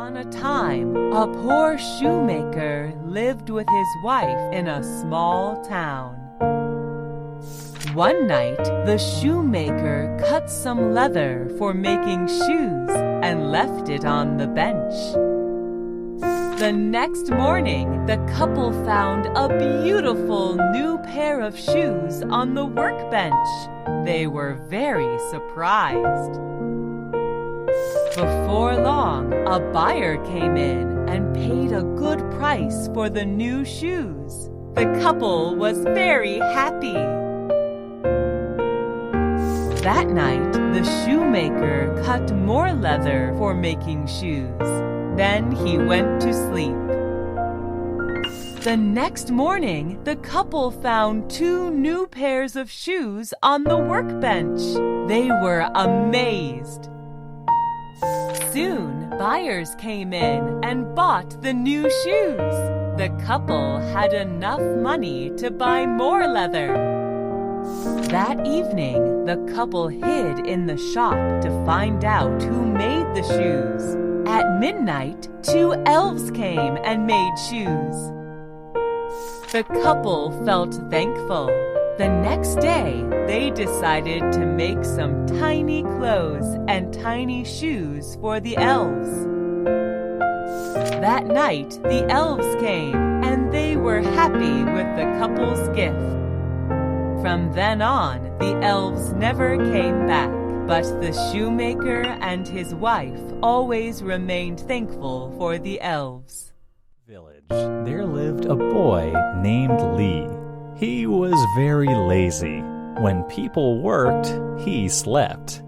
On a time, a poor shoemaker lived with his wife in a small town. One night, the shoemaker cut some leather for making shoes and left it on the bench. The next morning, the couple found a beautiful new pair of shoes on the workbench. They were very surprised. Before long, a buyer came in and paid a good price for the new shoes. The couple was very happy. That night, the shoemaker cut more leather for making shoes. Then he went to sleep. The next morning, the couple found 2 new pairs of shoes on the workbench. They were amazed. Soon, buyers came in and bought the new shoes. The couple had enough money to buy more leather. That evening, the couple hid in the shop to find out who made the shoes. At midnight, 2 elves came and made shoes. The couple felt thankful. The next day, they decided to make some tiny clothes and tiny shoes for the elves. That night, the elves came, and they were happy with the couple's gift. From then on, the elves never came back, but the shoemaker and his wife always remained thankful for the elves. Village, there lived a boy named Lee. He was very lazy. When people worked, he slept.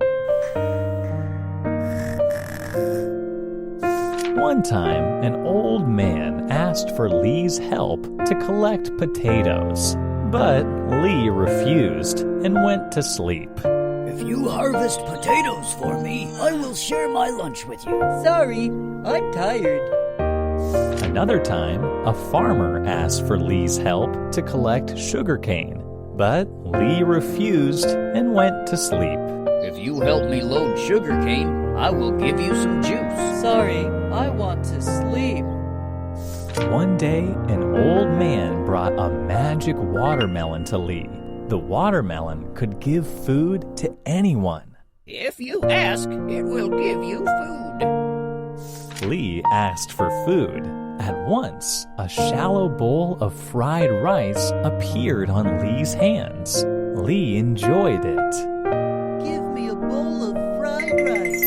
One time, an old man asked for Lee's help to collect potatoes, but Lee refused and went to sleep. If you harvest potatoes for me, I will share my lunch with you. Sorry, I'm tired. Another time, a farmer asked for Lee's help to collect sugarcane, but Lee refused and went to sleep. If you help me load sugarcane, I will give you some juice. Sorry, I want to sleep. One day, an old man brought a magic watermelon to Lee. The watermelon could give food to anyone. If you ask, it will give you food. Lee asked for food. At once, a shallow bowl of fried rice appeared on Lee's hands. Lee enjoyed it. Give me a bowl of fried rice.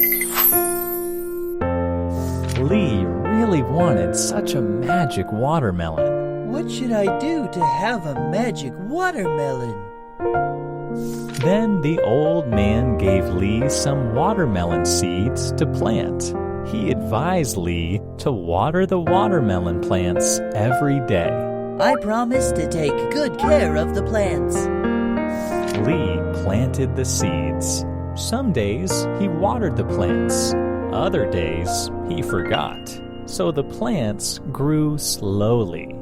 Lee really wanted such a magic watermelon. What should I do to have a magic watermelon? Then the old man gave Lee some watermelon seeds to plant. He advised Lee to water the watermelon plants every day. I promise to take good care of the plants. Lee planted the seeds. Some days he watered the plants. Other days he forgot. So the plants grew slowly.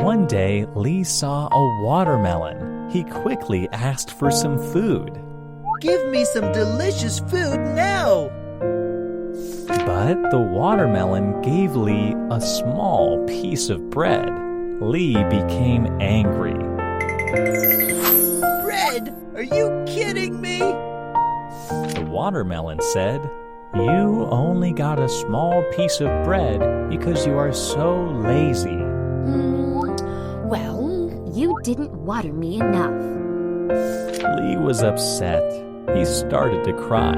One day, Lee saw a watermelon. He quickly asked for some food. Give me some delicious food now! But the watermelon gave Lee a small piece of bread. Lee became angry. Bread? Are you kidding me? The watermelon said, "You only got a small piece of bread because you are so lazy." Well, you didn't water me enough. Lee was upset. He started to cry.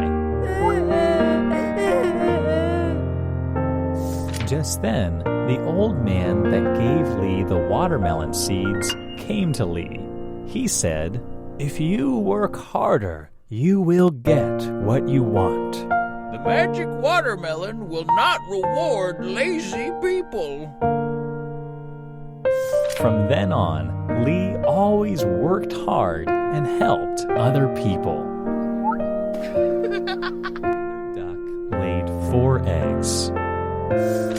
Just then, the old man that gave Lee the watermelon seeds came to Lee. He said, "If you work harder, you will get what you want." The magic watermelon will not reward lazy people. From then on, Lee always worked hard and helped other people. Duck laid 4 eggs.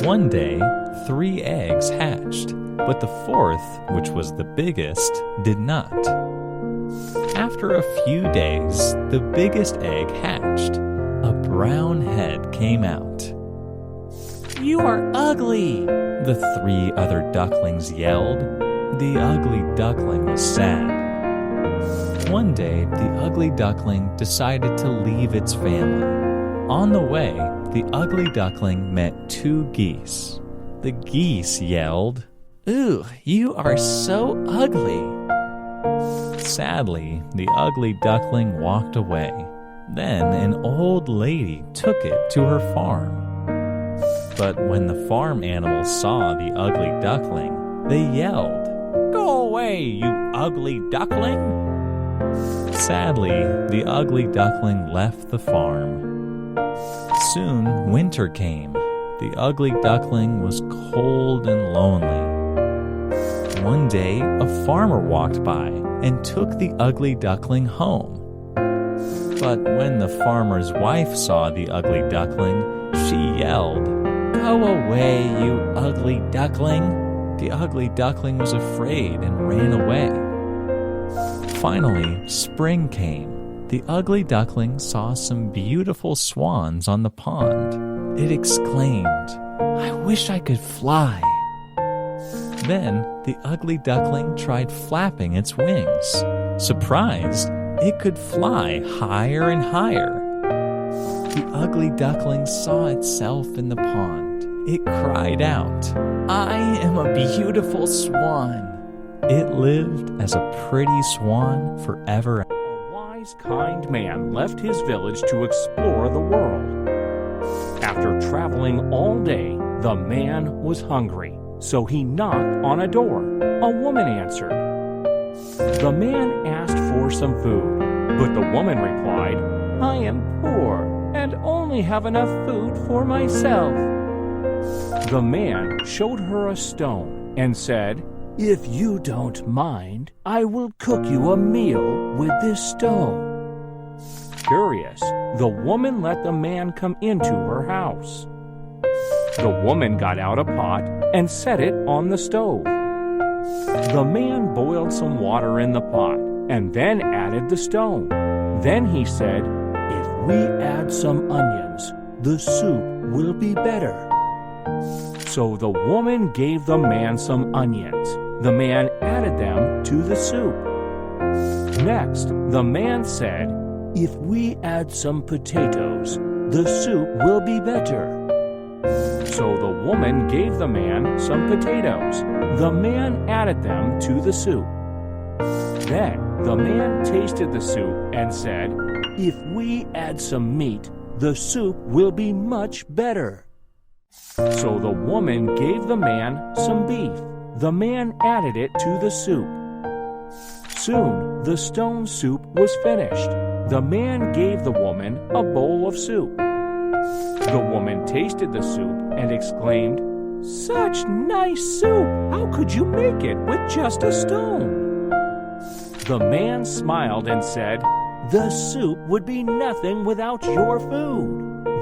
One day, 3 eggs hatched, but the 4th, which was the biggest, did not. After a few days, the biggest egg hatched. brown head came out. "You are ugly," the 3 other ducklings yelled. The ugly duckling was sad. One day, the ugly duckling decided to leave its family. On the way, the ugly duckling met 2 geese. The geese yelled, "Ooh, you are so ugly." Sadly, the ugly duckling walked away. Then an old lady took it to her farm. But when the farm animals saw the ugly duckling, they yelled, "Go away, you ugly duckling!" Sadly, the ugly duckling left the farm. Soon winter came. The ugly duckling was cold and lonely. One day, a farmer walked by and took the ugly duckling home. But when the farmer's wife saw the ugly duckling, she yelled, "Go away, you ugly duckling!" The ugly duckling was afraid and ran away. Finally, spring came. The ugly duckling saw some beautiful swans on the pond. It exclaimed, "I wish I could fly." Then the ugly duckling tried flapping its wings. Surprised, it could fly higher and higher. The ugly duckling saw itself in the pond. It cried out, "I am a beautiful swan." It lived as a pretty swan forever. A wise, kind man left his village to explore the world. After traveling all day, the man was hungry, so he knocked on a door. A woman answered. The man asked for some food, but the woman replied, "I am poor and only have enough food for myself." The man showed her a stone and said, "If you don't mind, I will cook you a meal with this stone." Curious, the woman let the man come into her house. The woman got out a pot and set it on the stove. The man boiled some water in the pot and then added the stone. Then he said, "If we add some onions, the soup will be better." So the woman gave the man some onions. The man added them to the soup. Next, the man said, "If we add some potatoes, the soup will be better." So the woman gave the man some potatoes. The man added them to the soup. Then the man tasted the soup and said, "If we add some meat, the soup will be much better." So the woman gave the man some beef. The man added it to the soup. Soon the stone soup was finished. The man gave the woman a bowl of soup. The woman tasted the soup and exclaimed, "Such nice soup! How could you make it with just a stone?" The man smiled and said, "The soup would be nothing without your food."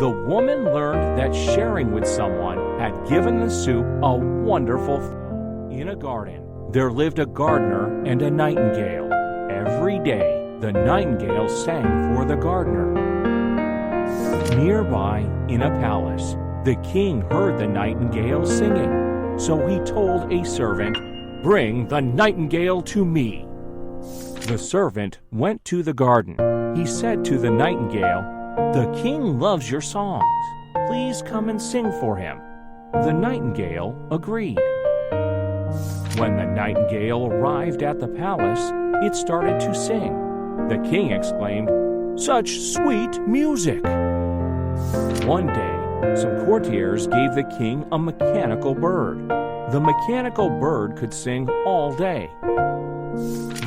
The woman learned that sharing with someone had given the soup a wonderful food. In a garden, there lived a gardener and a nightingale. Every day, the nightingale sang for the gardener. Nearby, in a palace, the king heard the nightingale singing. So he told a servant, "Bring the nightingale to me." The servant went to the garden. He said to the nightingale, "The king loves your songs. Please come and sing for him." The nightingale agreed. When the nightingale arrived at the palace, it started to sing. The king exclaimed, "Such sweet music!" One day, some courtiers gave the king a mechanical bird. The mechanical bird could sing all day.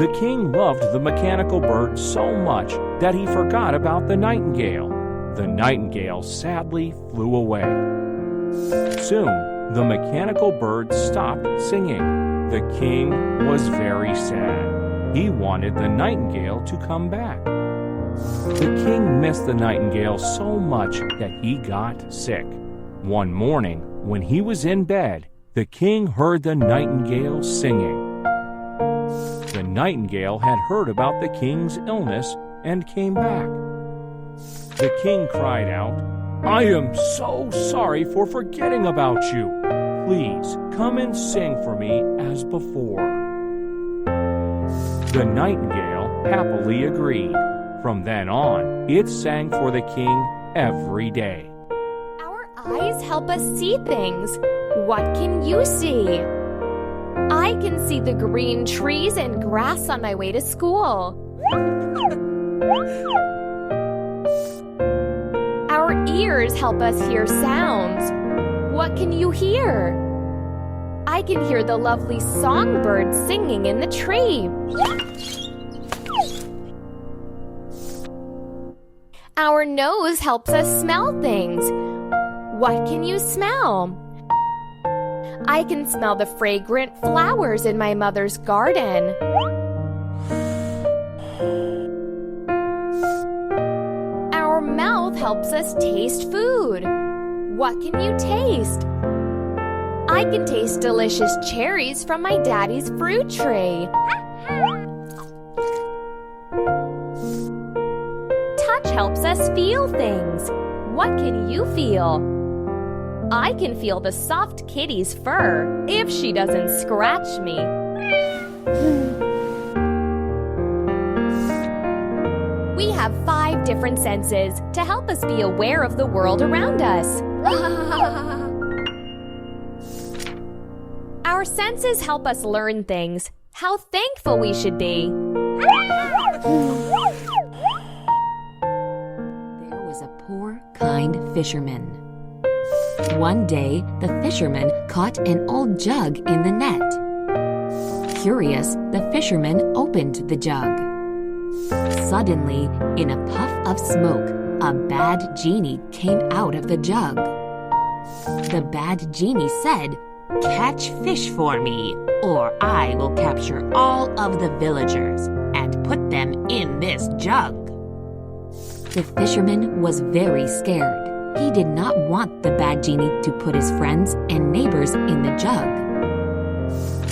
The king loved the mechanical bird so much that he forgot about the nightingale. The nightingale sadly flew away. Soon, the mechanical bird stopped singing. The king was very sad. He wanted the nightingale to come back. The king missed the nightingale so much that he got sick. One morning, when he was in bed, the king heard the nightingale singing. The nightingale had heard about the king's illness and came back. The king cried out, "I am so sorry for forgetting about you. Please come and sing for me as before." The nightingale happily agreed. From then on, it sang for the king every day. Our eyes help us see things. What can you see? I can see the green trees and grass on my way to school. Our ears help us hear sounds. What can you hear? I can hear the lovely songbird singing in the tree. Our nose helps us smell things. What can you smell? I can smell the fragrant flowers in my mother's garden. Our mouth helps us taste food. What can you taste? I can taste delicious cherries from my daddy's fruit tree. Touch helps us feel things. What can you feel? I can feel the soft kitty's fur if she doesn't scratch me. We have 5 different senses to help us be aware of the world around us. Our senses help us learn things. How thankful we should be. There was a poor, kind fisherman. One day, the fisherman caught an old jug in the net. Curious, the fisherman opened the jug. Suddenly, in a puff of smoke, a bad genie came out of the jug. The bad genie said, "Catch fish for me, or I will capture all of the villagers and put them in this jug." The fisherman was very scared. He did not want the bad genie to put his friends and neighbors in the jug.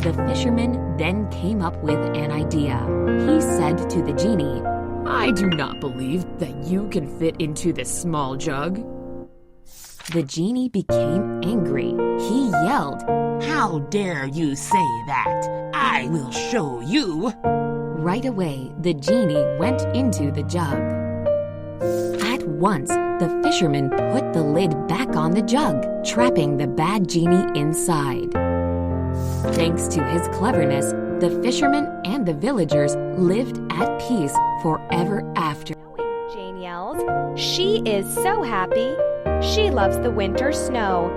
The fisherman then came up with an idea. He said to the genie, "I do not believe that you can fit into this small jug." The genie became angry. He yelled, "How dare you say that? I will show you." Right away, the genie went into the jug. At once, the fisherman put the lid back on the jug, trapping the bad genie inside. Thanks to his cleverness, the fisherman and the villagers lived at peace forever after. Jane yells, "She is so happy. She loves the winter snow."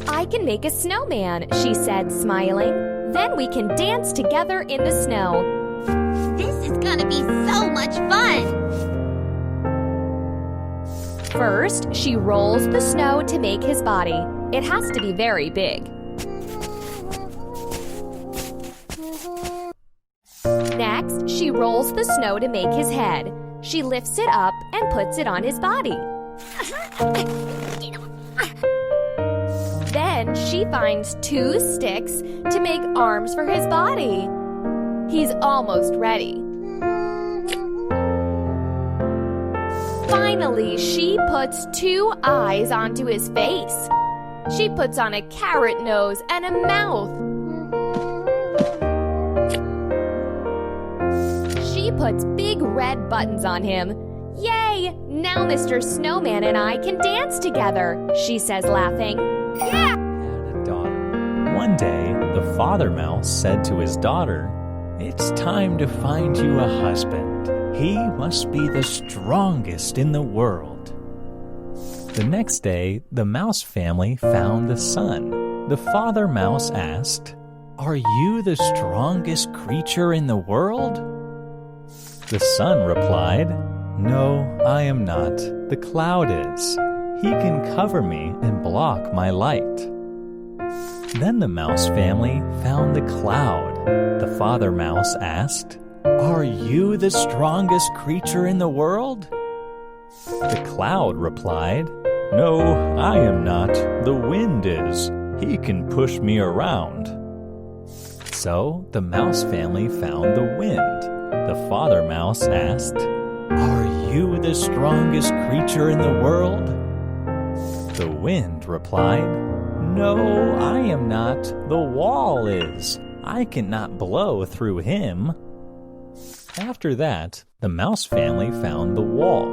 "I can make a snowman," she said, smiling. "Then we can dance together in the snow." This is gonna be so much fun! First, she rolls the snow to make his body. It has to be very big. Next, she rolls the snow to make his head. She lifts it up and puts it on his body. Then she finds 2 sticks to make arms for his body. He's almost ready. Finally, she puts 2 eyes onto his face. She puts on a carrot nose and a mouth. She puts big red buttons on him. "Yay! Now Mr. Snowman and I can dance together," she says, laughing. "Yeah!" Had a daughter. One day, the father mouse said to his daughter, "It's time to find you a husband. He must be the strongest in the world." The next day, the mouse family found the sun. The father mouse asked, "Are you the strongest creature in the world?" The sun replied, "No, I am not. The cloud is. He can cover me and block my light." Then the mouse family found the cloud. The father mouse asked, "Are you the strongest creature in the world?" The cloud replied, "No, I am not. The wind is. He can push me around." So the mouse family found the wind. the father mouse asked. Are you the strongest creature in the world? The wind replied, No, I am not. The wall is. I cannot blow through him. After that, the mouse family found the wall.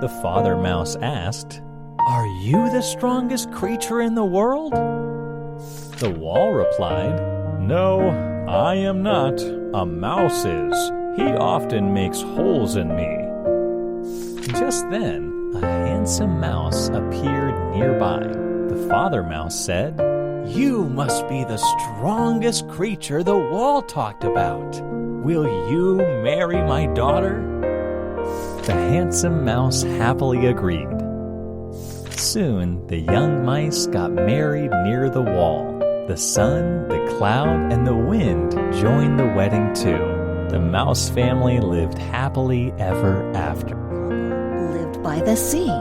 The father mouse asked, Are you the strongest creature in the world? The wall replied, No, I am not. A mouse is. He often makes holes in me. Just then, a handsome mouse appeared nearby. The father mouse said, You must be the strongest creature the wall talked about. Will you marry my daughter? The handsome mouse happily agreed. Soon, the young mice got married near the wall. The sun, the cloud, and the wind joined the wedding too. The mouse family lived happily ever after. Lived by the sea.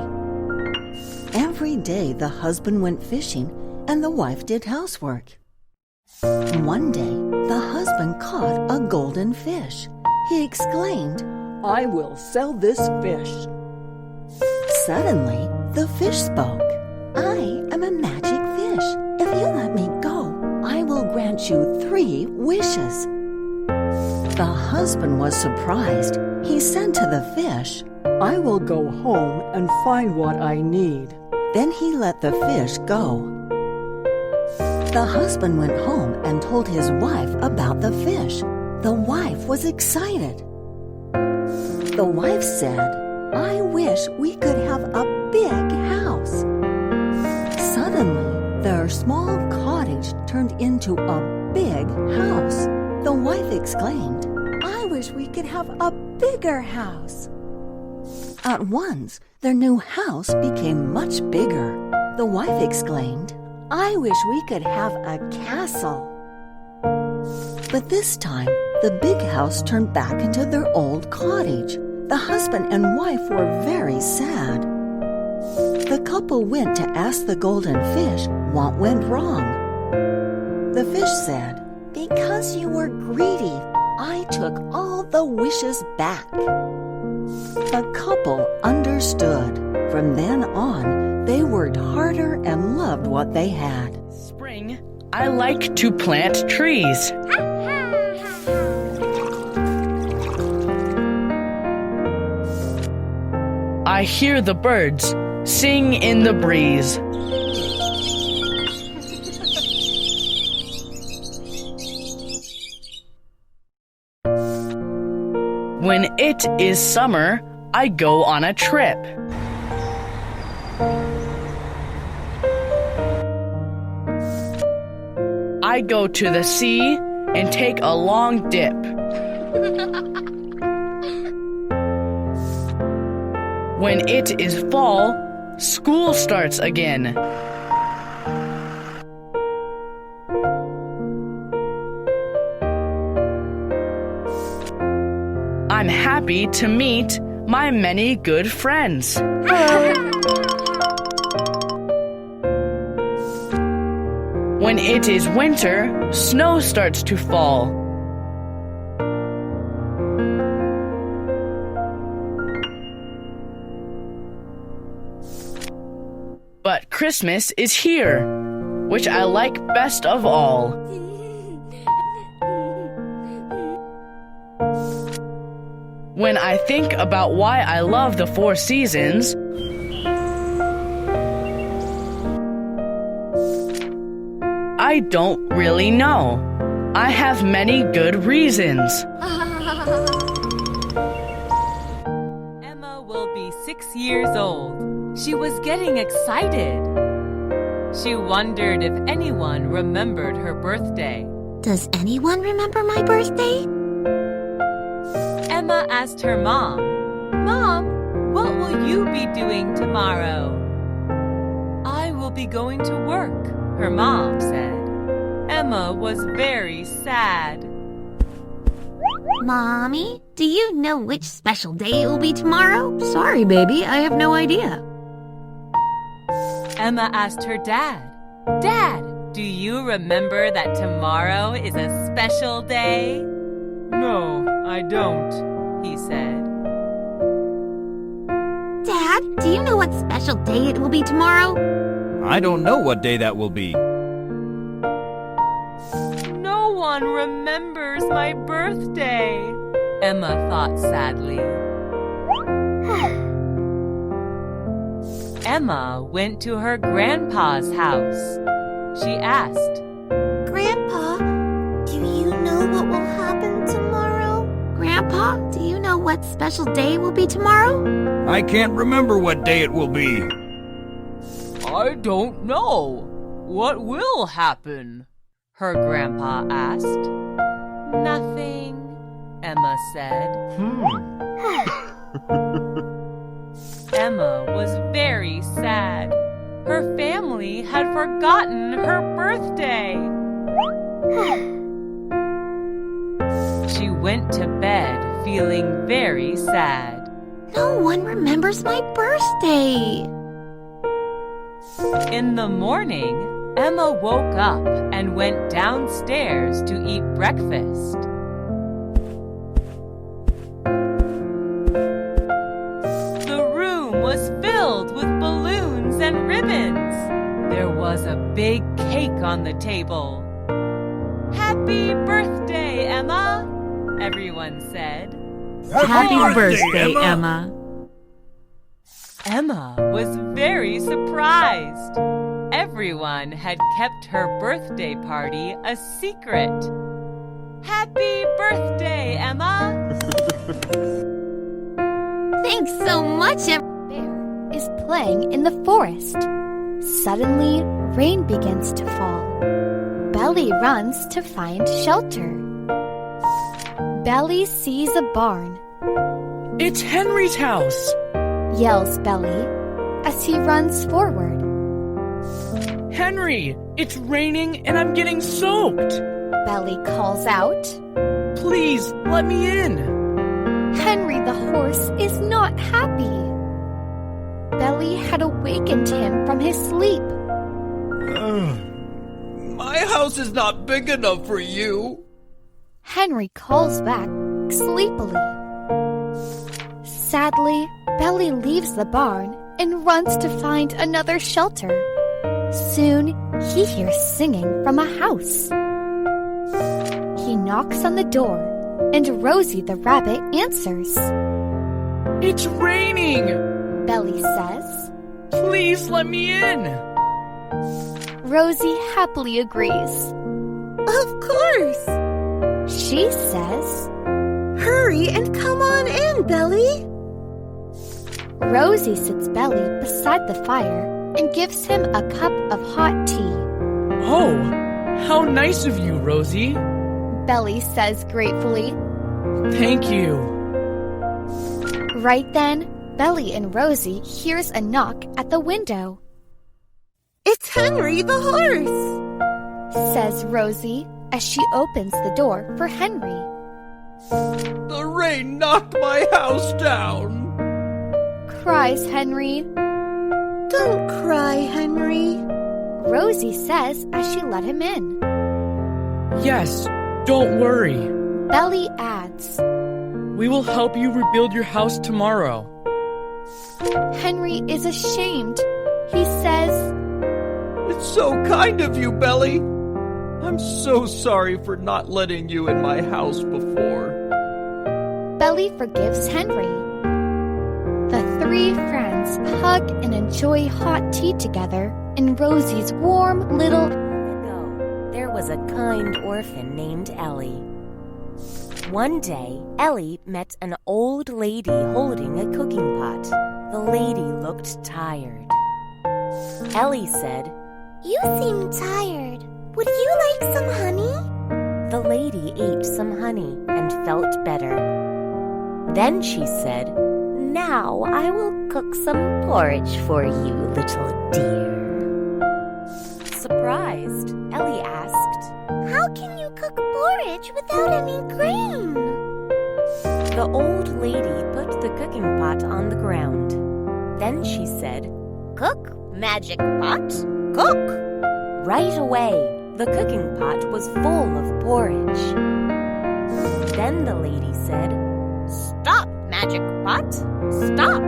Every day the husband went fishing and the wife did housework. One day the husband caught a golden fish. He exclaimed, I will sell this fish. Suddenly the fish spoke. I am a magic fish. If you let me go, I will grant you 3 wishes. The husband was surprised. He said to the fish, I will go home and find what I need. Then he let the fish go. The husband went home and told his wife about the fish. The wife was excited. The wife said, I wish we could have a big house. Suddenly, their small cottage turned into a big house. The wife exclaimed, I wish we could have a bigger house. At once, their new house became much bigger. The wife exclaimed, I wish we could have a castle. But this time, the big house turned back into their old cottage. The husband and wife were very sad. The couple went to ask the golden fish what went wrong. The fish said, Because you were greedy, I took all the wishes back. The couple understood. From then on, they worked harder and loved what they had. Spring, I like to plant trees. I hear the birds sing in the breeze. When it is summer, I go on a trip. I go to the sea and take a long dip. When it is fall, school starts again. I'm happy to meet my many good friends. When it is winter, snow starts to fall. But Christmas is here, which I like best of all. When I think about why I love the 4 seasons, I don't really know. I have many good reasons. Emma will be 6 years old. She was getting excited. She wondered if anyone remembered her birthday. Does anyone remember my birthday? Emma asked her mom, Mom, what will you be doing tomorrow? I will be going to work, her mom said. Emma was very sad. Mommy, do you know which special day it will be tomorrow? Sorry, baby, I have no idea. Emma asked her dad, Dad, do you remember that tomorrow is a special day? No, I don't. he said. Dad, do you know what special day it will be tomorrow? I don't know what day that will be. No one remembers my birthday, Emma thought sadly. Emma went to her grandpa's house. She asked, Grandpa, do you know what will happen tomorrow? Grandpa, do you know what special day will be tomorrow? I can't remember what day it will be. I don't know. What will happen? Her grandpa asked. Nothing, Emma said. Emma was very sad. Her family had forgotten her birthday. She went to bed feeling very sad. No one remembers my birthday. In the morning, Emma woke up and went downstairs to eat breakfast. The room was filled with balloons and ribbons. There was a big cake on the table. Happy birthday, Emma, everyone said. Happy birthday, Emma. Emma was very surprised. Everyone had kept her birthday party a secret. Happy birthday, Emma! Thanks so much, Emma. Bear is playing in the forest. Suddenly, rain begins to fall. Belly runs to find shelter. Belly sees a barn. It's Henry's house, Yells Belly as he runs forward. Henry, it's raining and I'm getting soaked. Belly calls out. Please, let me in. Henry the horse is not happy. Belly had awakened him from his sleep. My house is not big enough for you. Henry calls back sleepily. Sadly, Belly leaves the barn and runs to find another shelter. Soon, he hears singing from a house. He knocks on the door, and Rosie the rabbit answers. It's raining, Belly says. Please let me in. Rosie happily agrees. Of course, she says. Hurry and come on in, Belly. Rosie sits Belly beside the fire and gives him a cup of hot tea. Oh, how nice of you, Rosie, Belly says gratefully. Thank you. Right then, Belly and Rosie hears a knock at the window. It's Henry the horse, says Rosie as she opens the door for Henry. The rain knocked my house down, cries Henry. Don't cry, Henry, Rosie says as she let him in. Yes, don't worry, Belly adds. We will help you rebuild your house tomorrow. Henry is ashamed. He says, It's so kind of you, Belly. I'm so sorry for not letting you in my house before. Belly forgives Henry. The three friends hug and enjoy hot tea together in Rosie's warm little... There was a kind orphan named Ellie. One day, Ellie met an old lady holding a cooking pot. The lady looked tired. Ellie said, You seem tired. Would you like some honey? The lady ate some honey and felt better. Then she said, Now I will cook some porridge for you, little dear. Surprised, Ellie asked, How can you cook porridge without any grain? The old lady put the cooking pot on the ground. Then she said, Cook, magic pot, cook. Right away, the cooking pot was full of porridge. Then the lady said, Stop! magic pot, stop.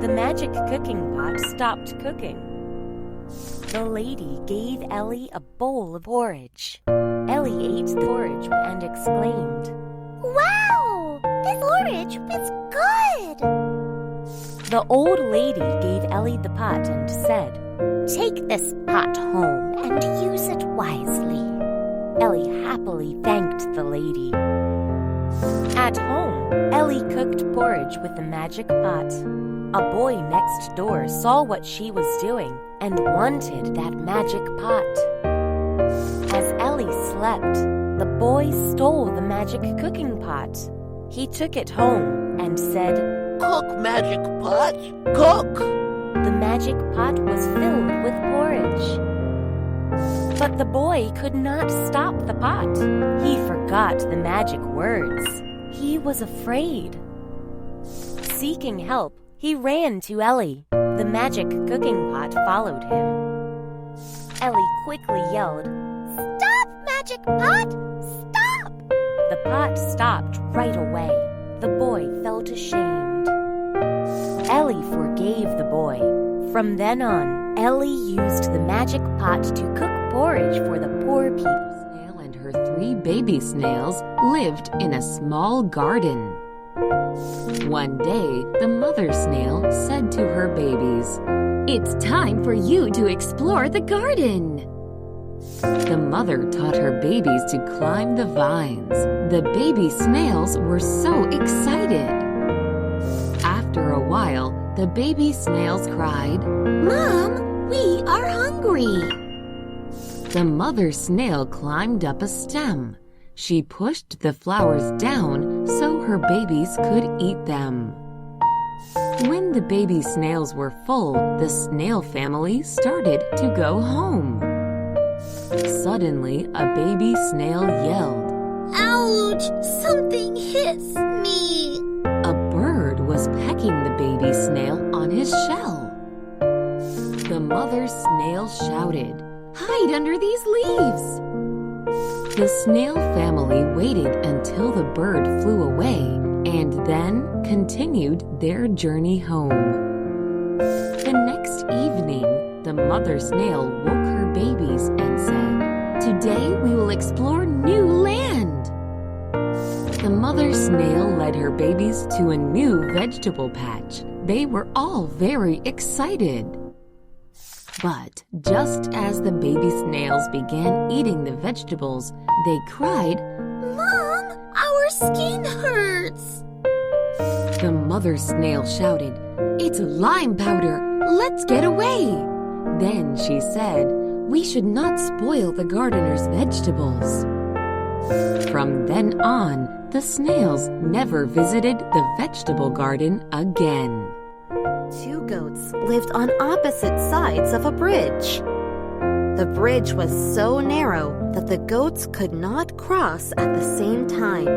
The magic cooking pot stopped cooking. The lady gave Ellie a bowl of porridge. Ellie ate the porridge and exclaimed, Wow! This porridge is good! The old lady gave Ellie the pot and said, Take this pot home and use it wisely. Ellie happily thanked the lady. At home, Ellie cooked porridge with the magic pot. A boy next door saw what she was doing and wanted that magic pot. As Ellie slept, the boy stole the magic cooking pot. He took it home and said, Cook, magic pot, cook! The magic pot was filled with porridge. But the boy could not stop the pot. He forgot the magic words. He was afraid. Seeking help, he ran to Ellie. The magic cooking pot followed him. Ellie quickly yelled, Stop, magic pot! Stop! The pot stopped right away. The boy felt ashamed. Ellie forgave the boy. From then on, Ellie used the magic pot to cook porridge for the poor people. The snail and her 3 baby snails lived in a small garden. One day, the mother snail said to her babies, "It's time for you to explore the garden." The mother taught her babies to climb the vines. The baby snails were so excited. After a while, the baby snails cried, Mom, we are hungry. The mother snail climbed up a stem. She pushed the flowers down so her babies could eat them. When the baby snails were full, the snail family started to go home. Suddenly, a baby snail yelled, Ouch! Something hits me. A bird was pecking the baby snail on his shell. The mother snail shouted, "Hide under these leaves!" The snail family waited until the bird flew away and then continued their journey home. The next evening, the mother snail woke her babies and said, "Today we will explore new land." The mother snail led her babies to a new vegetable patch. They were all very excited. But just as the baby snails began eating the vegetables, they cried, Mom, our skin hurts. The mother snail shouted, "It's lime powder! Let's get away!" Then she said, "We should not spoil the gardener's vegetables." From then on, the snails never visited the vegetable garden again. 2 goats lived on opposite sides of a bridge. The bridge was so narrow that the goats could not cross at the same time.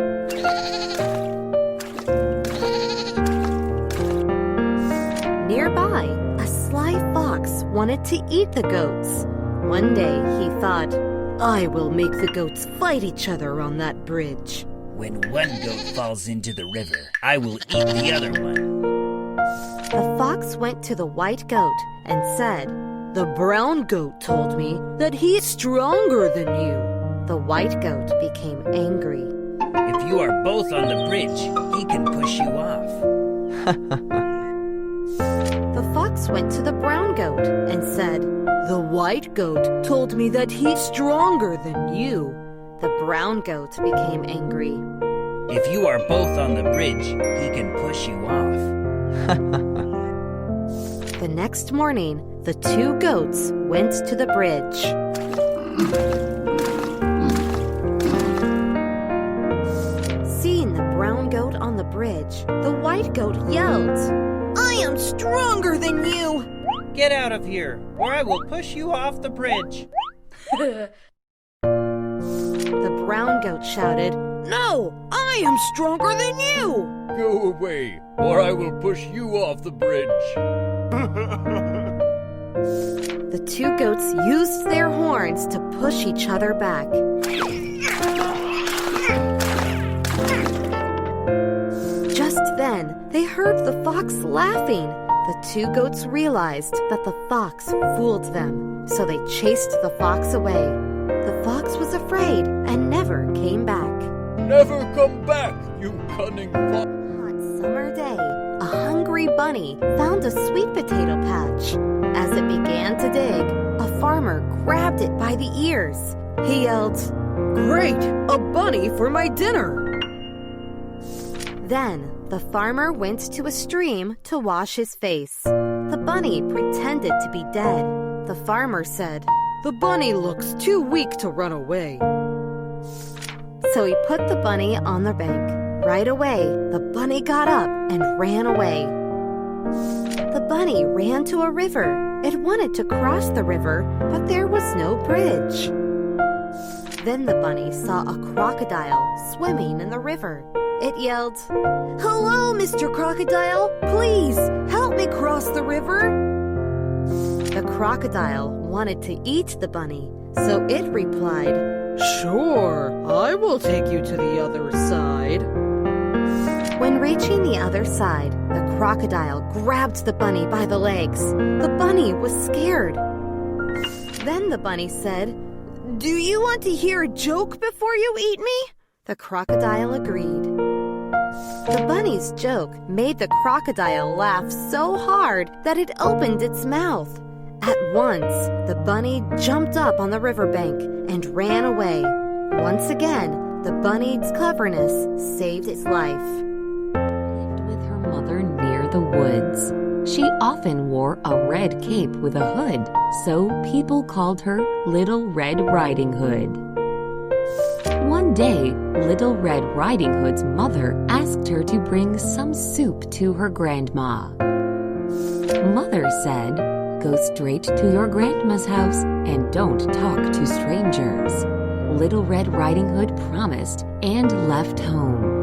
Nearby, a sly fox wanted to eat the goats. One day he thought, I will make the goats fight each other on that bridge. When one goat falls into the river, I will eat the other one. The fox went to the white goat and said, The brown goat told me that he is stronger than you. The white goat became angry. If you are both on the bridge, he can push you off. The fox went to the brown goat and said, The white goat told me that he's stronger than you. The brown goat became angry. If you are both on the bridge, he can push you off. The next morning, the 2 goats went to the bridge. Seeing the brown goat on the bridge, the white goat yelled, I am stronger than you! Get out of here, or I will push you off the bridge. The brown goat shouted, No, I am stronger than you! Go away, or I will push you off the bridge. The 2 goats used their horns to push each other back. Just then, They heard the fox laughing. The two goats realized that the fox fooled them, so they chased the fox away. The fox was afraid and never came back. Never come back, you cunning fox. On summer day, a hungry bunny found a sweet potato patch. As it began to dig, a farmer grabbed it by the ears. He yelled, "Great! A bunny for my dinner!" Then the farmer went to a stream to wash his face. The bunny pretended to be dead. The farmer said, "The bunny looks too weak to run away." So he put the bunny on the bank. Right away, the bunny got up and ran away. The bunny ran to a river. It wanted to cross the river, but there was no bridge. Then the bunny saw a crocodile swimming in the river. It yelled, "Hello, Mr. Crocodile! Please, help me cross the river!" The crocodile wanted to eat the bunny, so it replied, "Sure, I will take you to the other side." When reaching the other side, the crocodile grabbed the bunny by the legs. The bunny was scared. Then the bunny said, "Do you want to hear a joke before you eat me?" The crocodile agreed. The bunny's joke made the crocodile laugh so hard that it opened its mouth. At once, the bunny jumped up on the riverbank and ran away. Once again, the bunny's cleverness saved its life. Lived with her mother near the woods. She often wore a red cape with a hood, so people called her Little Red Riding Hood. One day, Little Red Riding Hood's mother asked her to bring some soup to her grandma. Mother said, "Go straight to your grandma's house and don't talk to strangers." Little Red Riding Hood promised and left home.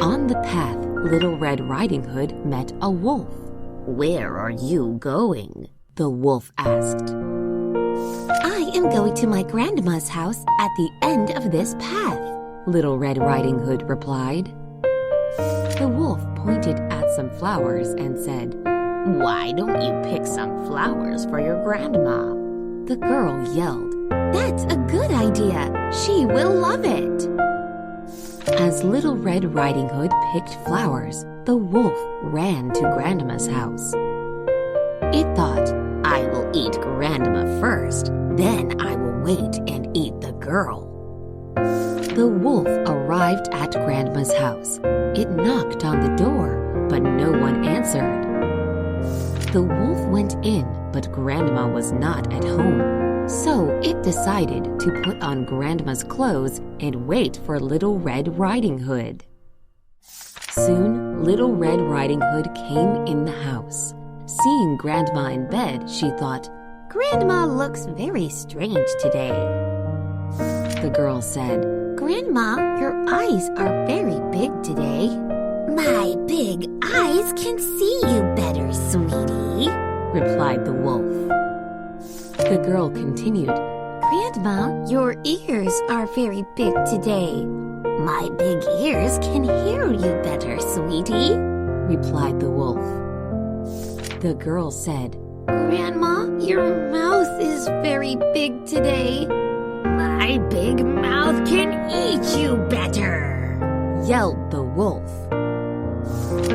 On the path, Little Red Riding Hood met a wolf. "Where are you going?" the wolf asked. "I am going to my grandma's house at the end of this path," Little Red Riding Hood replied. The wolf pointed at some flowers and said, "Why don't you pick some flowers for your grandma?" The girl yelled, "That's a good idea. She will love it." As Little Red Riding Hood picked flowers, the wolf ran to Grandma's house. It thought, "I will eat Grandma first, then I will wait and eat the girl." The wolf arrived at Grandma's house. It knocked on the door, but no one answered. The wolf went in, but Grandma was not at home. So it decided to put on Grandma's clothes and wait for Little Red Riding Hood. Soon, Little Red Riding Hood came in the house. Seeing Grandma in bed, she thought, "Grandma looks very strange today." The girl said, "Grandma, your eyes are very big today." "My big eyes can see you better, sweetie," replied the wolf. The girl continued, "Grandma, your ears are very big today." "My big ears can hear you better, sweetie," replied the wolf. The girl said, "Grandma, your mouth is very big today." "My big mouth can eat you better," yelled the wolf.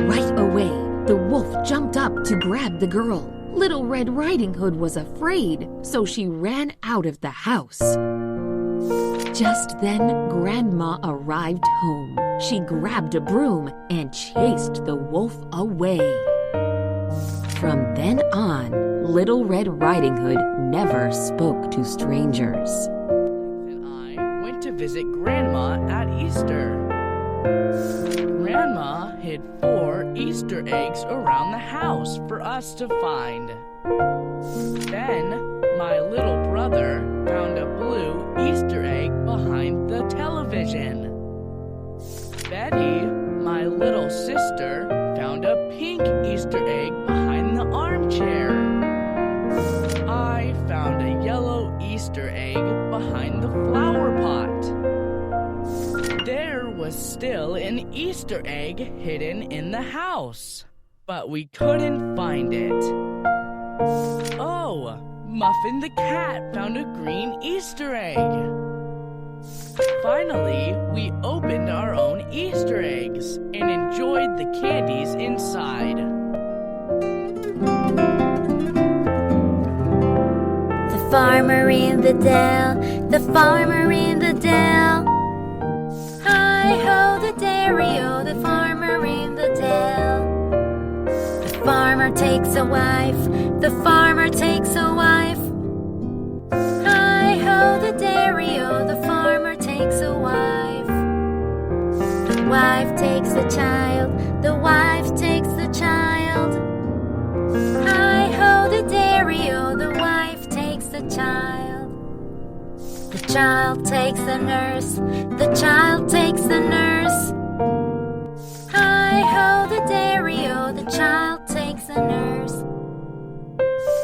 Right away, the wolf jumped up to grab the girl. Little Red Riding Hood was afraid, so she ran out of the house. Just then, Grandma arrived home. She grabbed a broom and chased the wolf away. From then on, Little Red Riding Hood never spoke to strangers. And I went to visit Grandma at Easter. Grandma hid 4 Easter eggs around the house for us to find. Then, my little brother found a blue Easter egg behind the television. Betty, my little sister, found a pink Easter egg behind the armchair. I found a yellow Easter egg behind the flower pot. There was still an Easter egg hidden in the house, but we couldn't find it. Oh, Muffin the cat found a green Easter egg. Finally, we opened our own Easter eggs and enjoyed the candies inside. The farmer in the dell, the farmer in the dell. Hi-ho, the dairy-o, the farmer in the dell. The farmer takes a wife, the farmer takes a wife. Hi-ho, the dairy-o, the farmer takes a wife. The wife takes a child, the wife takes the child. Hi-ho, the dairy-o, the wife takes the child. The child takes the nurse, the child takes the nurse. Hi-ho, the dairy-o, the child takes the nurse.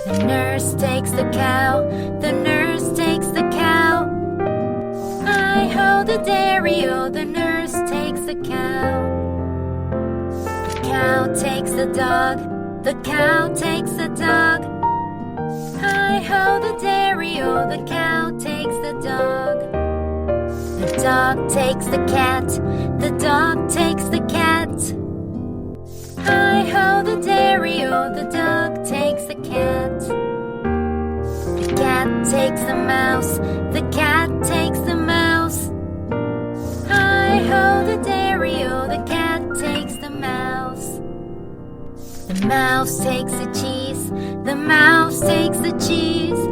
The nurse takes the cow, the nurse takes the cow. Hi-ho, the dairy-o, the nurse takes the cow. The cow takes the dog, the cow takes the dog. Hi-ho, the dairy-o, the cow takes the dog. The dog takes the cat, the dog takes the cat. Hi-ho, the dairy-o, the dog takes the cat. The cat takes the mouse, the cat takes the mouse. Hi-ho, the dairy-o, the cat takes the mouse. The mouse takes the cheese, the mouse takes the cheese.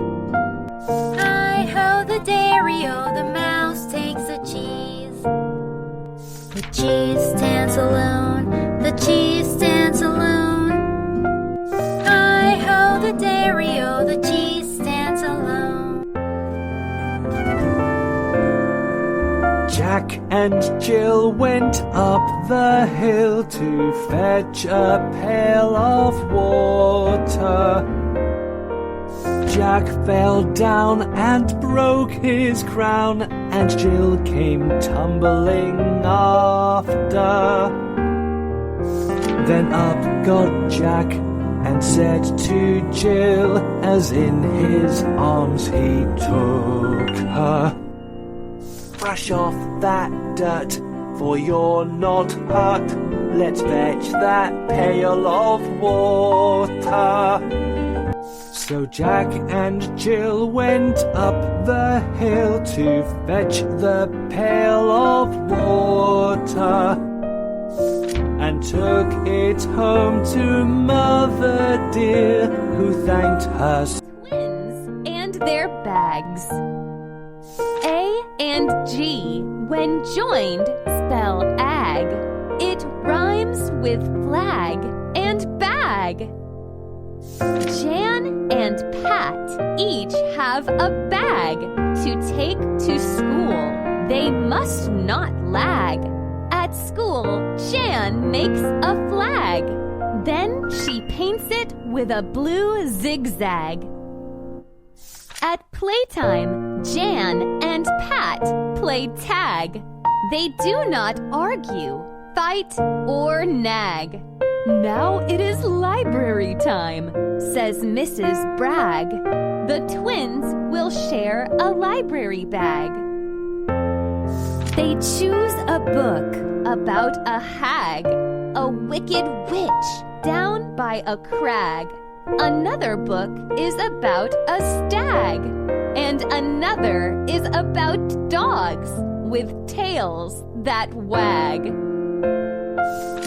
Hi-ho, the dairy-o, the mouse takes the cheese. The cheese stands alone, the cheese stands alone. Hi-ho, the dairy-o, the cheese stands alone. Jack and Jill went up the hill to fetch a pail of water. Jack fell down and broke his crown, and Jill came tumbling after. Then up got Jack and said to Jill, as in his arms he took her, "Brush off that dirt, for you're not hurt. Let's fetch that pail of water." So Jack and Jill went up the hill to fetch the pail of water, and took it home to Mother dear, who thanked her. Twins and their bags. A and G, when joined, spell ag. It rhymes with flag and bag. Jan and Pat each have a bag to take to school. They must not lag. At school, Jan makes a flag. Then she paints it with a blue zigzag. At playtime, Jan and Pat play tag. They do not argue, fight, or nag. Now it is library time, says Mrs. Bragg. The twins will share a library bag. They choose a book about a hag, a wicked witch down by a crag. Another book is about a stag, and another is about dogs with tails that wag.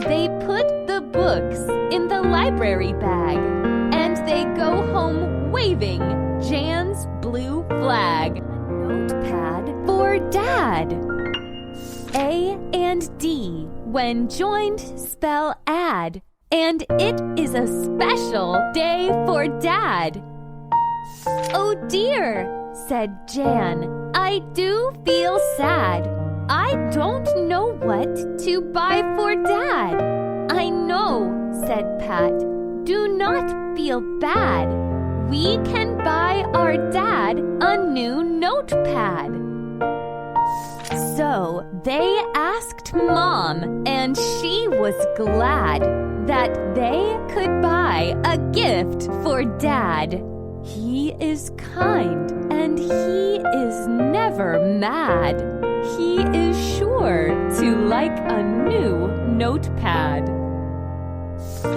They put the books in the library bag, and they go home waving Jan's blue flag. Notepad for Dad. A and D, when joined, spell add, and it is a special day for Dad. Oh dear, said Jan, I do feel sad. I don't know what to buy for Dad. I know, said Pat. Do not feel bad. We can buy our dad a new notepad. So they asked Mom, and she was glad that they could buy a gift for Dad. He is kind and he is never mad. He is sure to like a new notepad.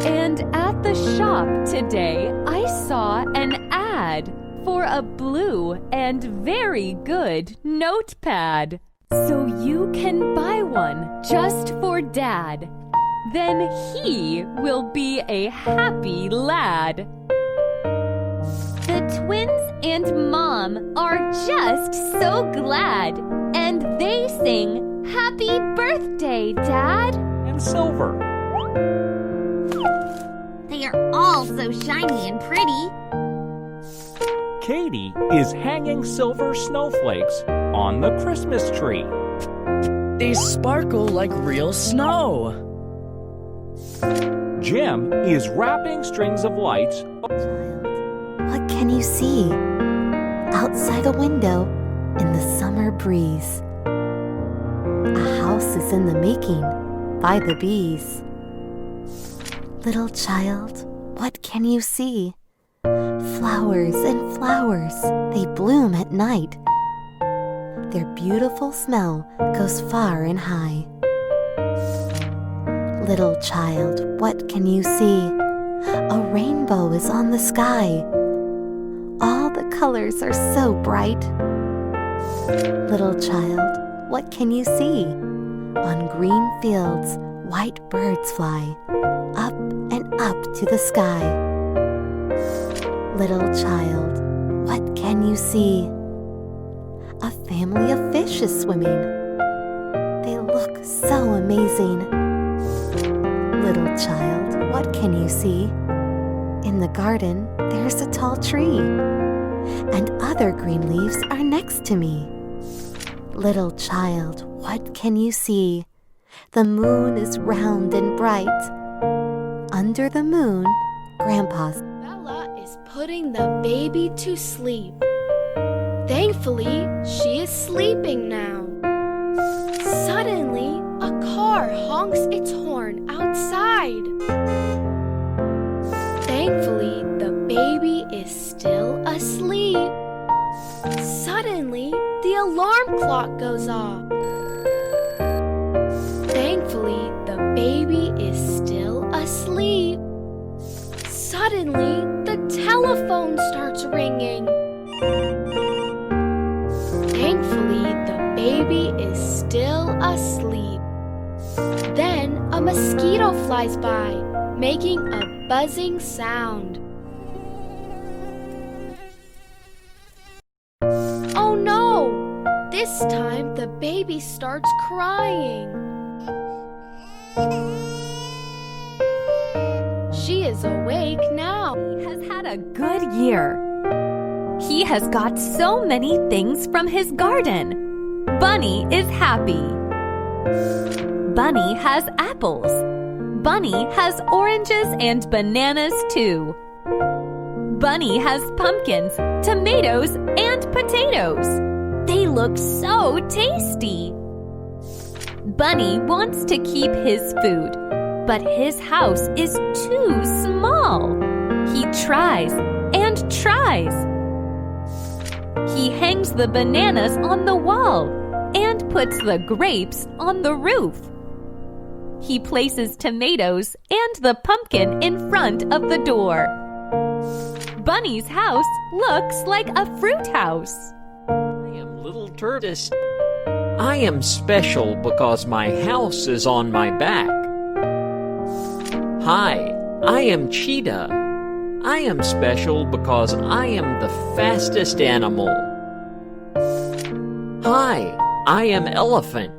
And at the shop today, I saw an ad for a blue and very good notepad. So you can buy one just for Dad. Then he will be a happy lad. The twins and Mom are just so glad, and they sing, "Happy birthday, Dad!" And Silver. They are all so shiny and pretty. Katie is hanging silver snowflakes on the Christmas tree. They sparkle like real snow. Jim is wrapping strings of lights. What can you see? Outside a window in the summer breeze. A house is in the making by the bees. Little child, what can you see? Flowers and flowers, they bloom at night. Their beautiful smell goes far and high. Little child, what can you see? A rainbow is on the sky. All the colors are so bright. Little child, what can you see? On green fields, white birds fly, up and up to the sky. Little child, what can you see? A family of fish is swimming. They look so amazing. Little child, what can you see? In the garden, there's a tall tree, and other green leaves are next to me. Little child, what can you see? The moon is round and bright. Under the moon, Grandpa's Bella is putting the baby to sleep. Thankfully, she is sleeping now. Suddenly, a car honks its horn outside. Thankfully, the baby is still asleep. Suddenly, the alarm clock goes off. Thankfully, the baby is still asleep. Suddenly, the telephone starts ringing. Thankfully, the baby is still asleep. Then a mosquito flies by, making a buzzing sound. Oh no! This time the baby starts crying. She is awake now. He has had a good year. He has got so many things from his garden. Bunny is happy. Bunny has apples. Bunny has oranges and bananas too. Bunny has pumpkins, tomatoes, and potatoes. They look so tasty. Bunny wants to keep his food, but his house is too small. He tries and tries. He hangs the bananas on the wall and puts the grapes on the roof. He places tomatoes and the pumpkin in front of the door. Bunny's house looks like a fruit house. I am Little Tortoise. I am special because my house is on my back. Hi, I am Cheetah. I am special because I am the fastest animal. Hi, I am Elephant.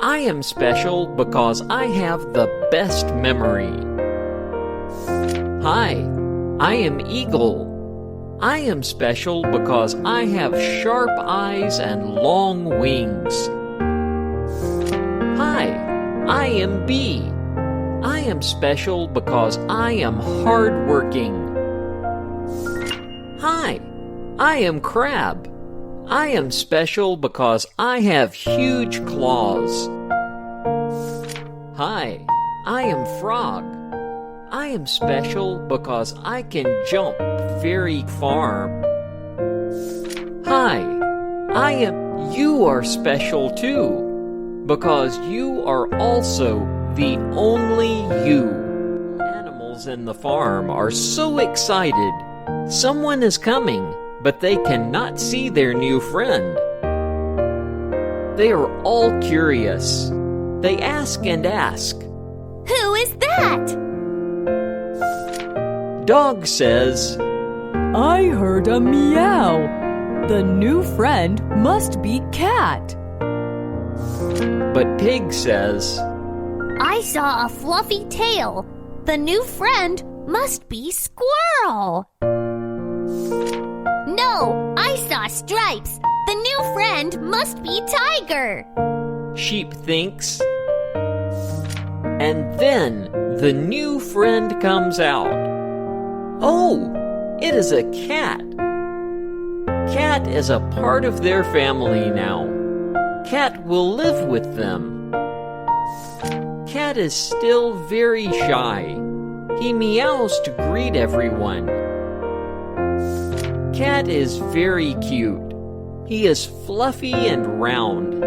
I am special because I have the best memory. Hi, I am Eagle. I am special because I have sharp eyes and long wings. Hi, I am Bee. I am special because I am hardworking. Hi, I am Crab. I am special because I have huge claws. Hi, I am Frog. I am special because I can jump very far. Hi, you are special too, because you are also the only you. Animals in the farm are so excited. Someone is coming, but they cannot see their new friend. They are all curious. They ask and ask. Who is that? Dog says, I heard a meow. The new friend must be Cat. But Pig says, I saw a fluffy tail. The new friend must be Squirrel. No, I saw stripes. The new friend must be Tiger. Sheep thinks. And then the new friend comes out. Oh, it is a cat. Cat is a part of their family now. Cat will live with them. Cat is still very shy. He meows to greet everyone. Cat is very cute. He is fluffy and round.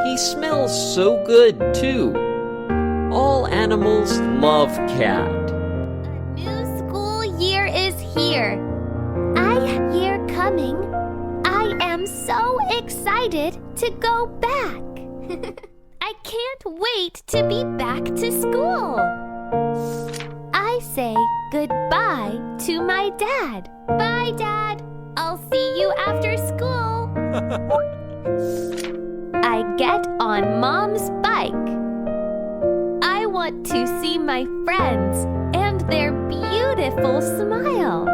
He smells so good too. All animals love Cat. A new school year is here. I hear coming. I am so excited to go back. I can't wait to be back to school. I say goodbye to my dad. Bye, Dad. I'll see you after school. I get on Mom's bike. I want to see my friends and their beautiful smile.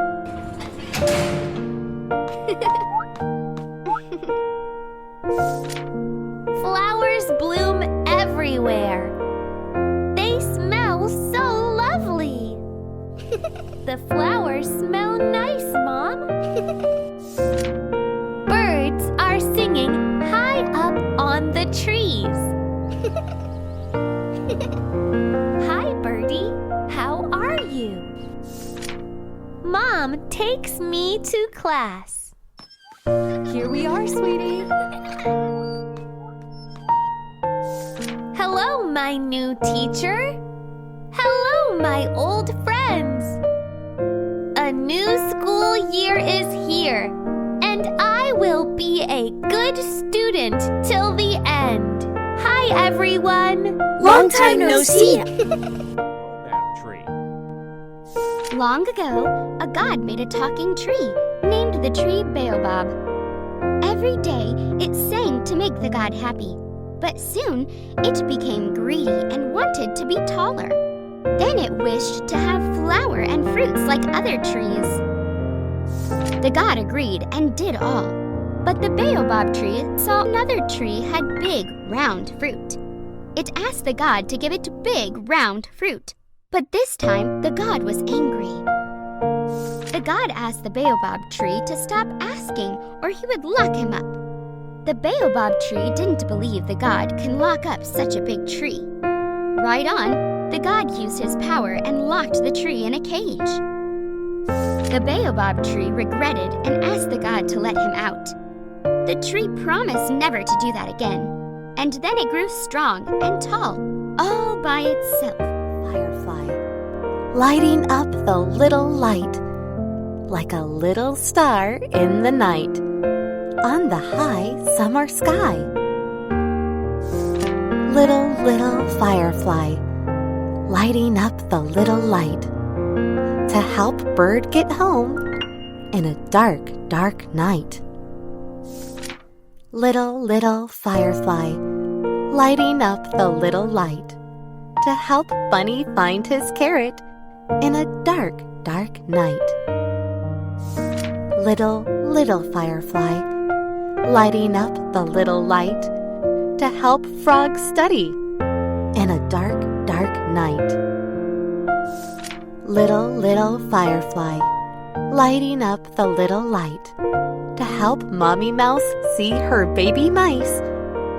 Flowers bloom everywhere. They smell so lovely. The flowers smell nice, Mom. Birds are singing high up on the trees. Hi, Birdie. How are you? Mom takes me to class. Here we are, sweetie. Hello, my new teacher. Hello, my old friends. A new school year is here, and I will be a good student till the end. Hi, everyone. Long time no see. That tree. Long ago, a god made a talking tree, named the tree Baobab. Every day, it sang to make the god happy. But soon, it became greedy and wanted to be taller. Then it wished to have flower and fruits like other trees. The god agreed and did all. But the baobab tree saw another tree had big, round fruit. It asked the god to give it big, round fruit. But this time, the god was angry. The god asked the baobab tree to stop asking, or he would lock him up. The baobab tree didn't believe the god can lock up such a big tree. Right on, the god used his power and locked the tree in a cage. The baobab tree regretted and asked the god to let him out. The tree promised never to do that again, and then it grew strong and tall, all by itself. Firefly, lighting up the little light, like a little star in the night, on the high summer sky. Little firefly, lighting up the little light, to help bird get home in a dark, dark night. Little firefly, lighting up the little light, to help bunny find his carrot in a dark, dark night. Little firefly, lighting up the little light, to help frog study in a dark, dark night. Little firefly, lighting up the little light, to help Mommy Mouse see her baby mice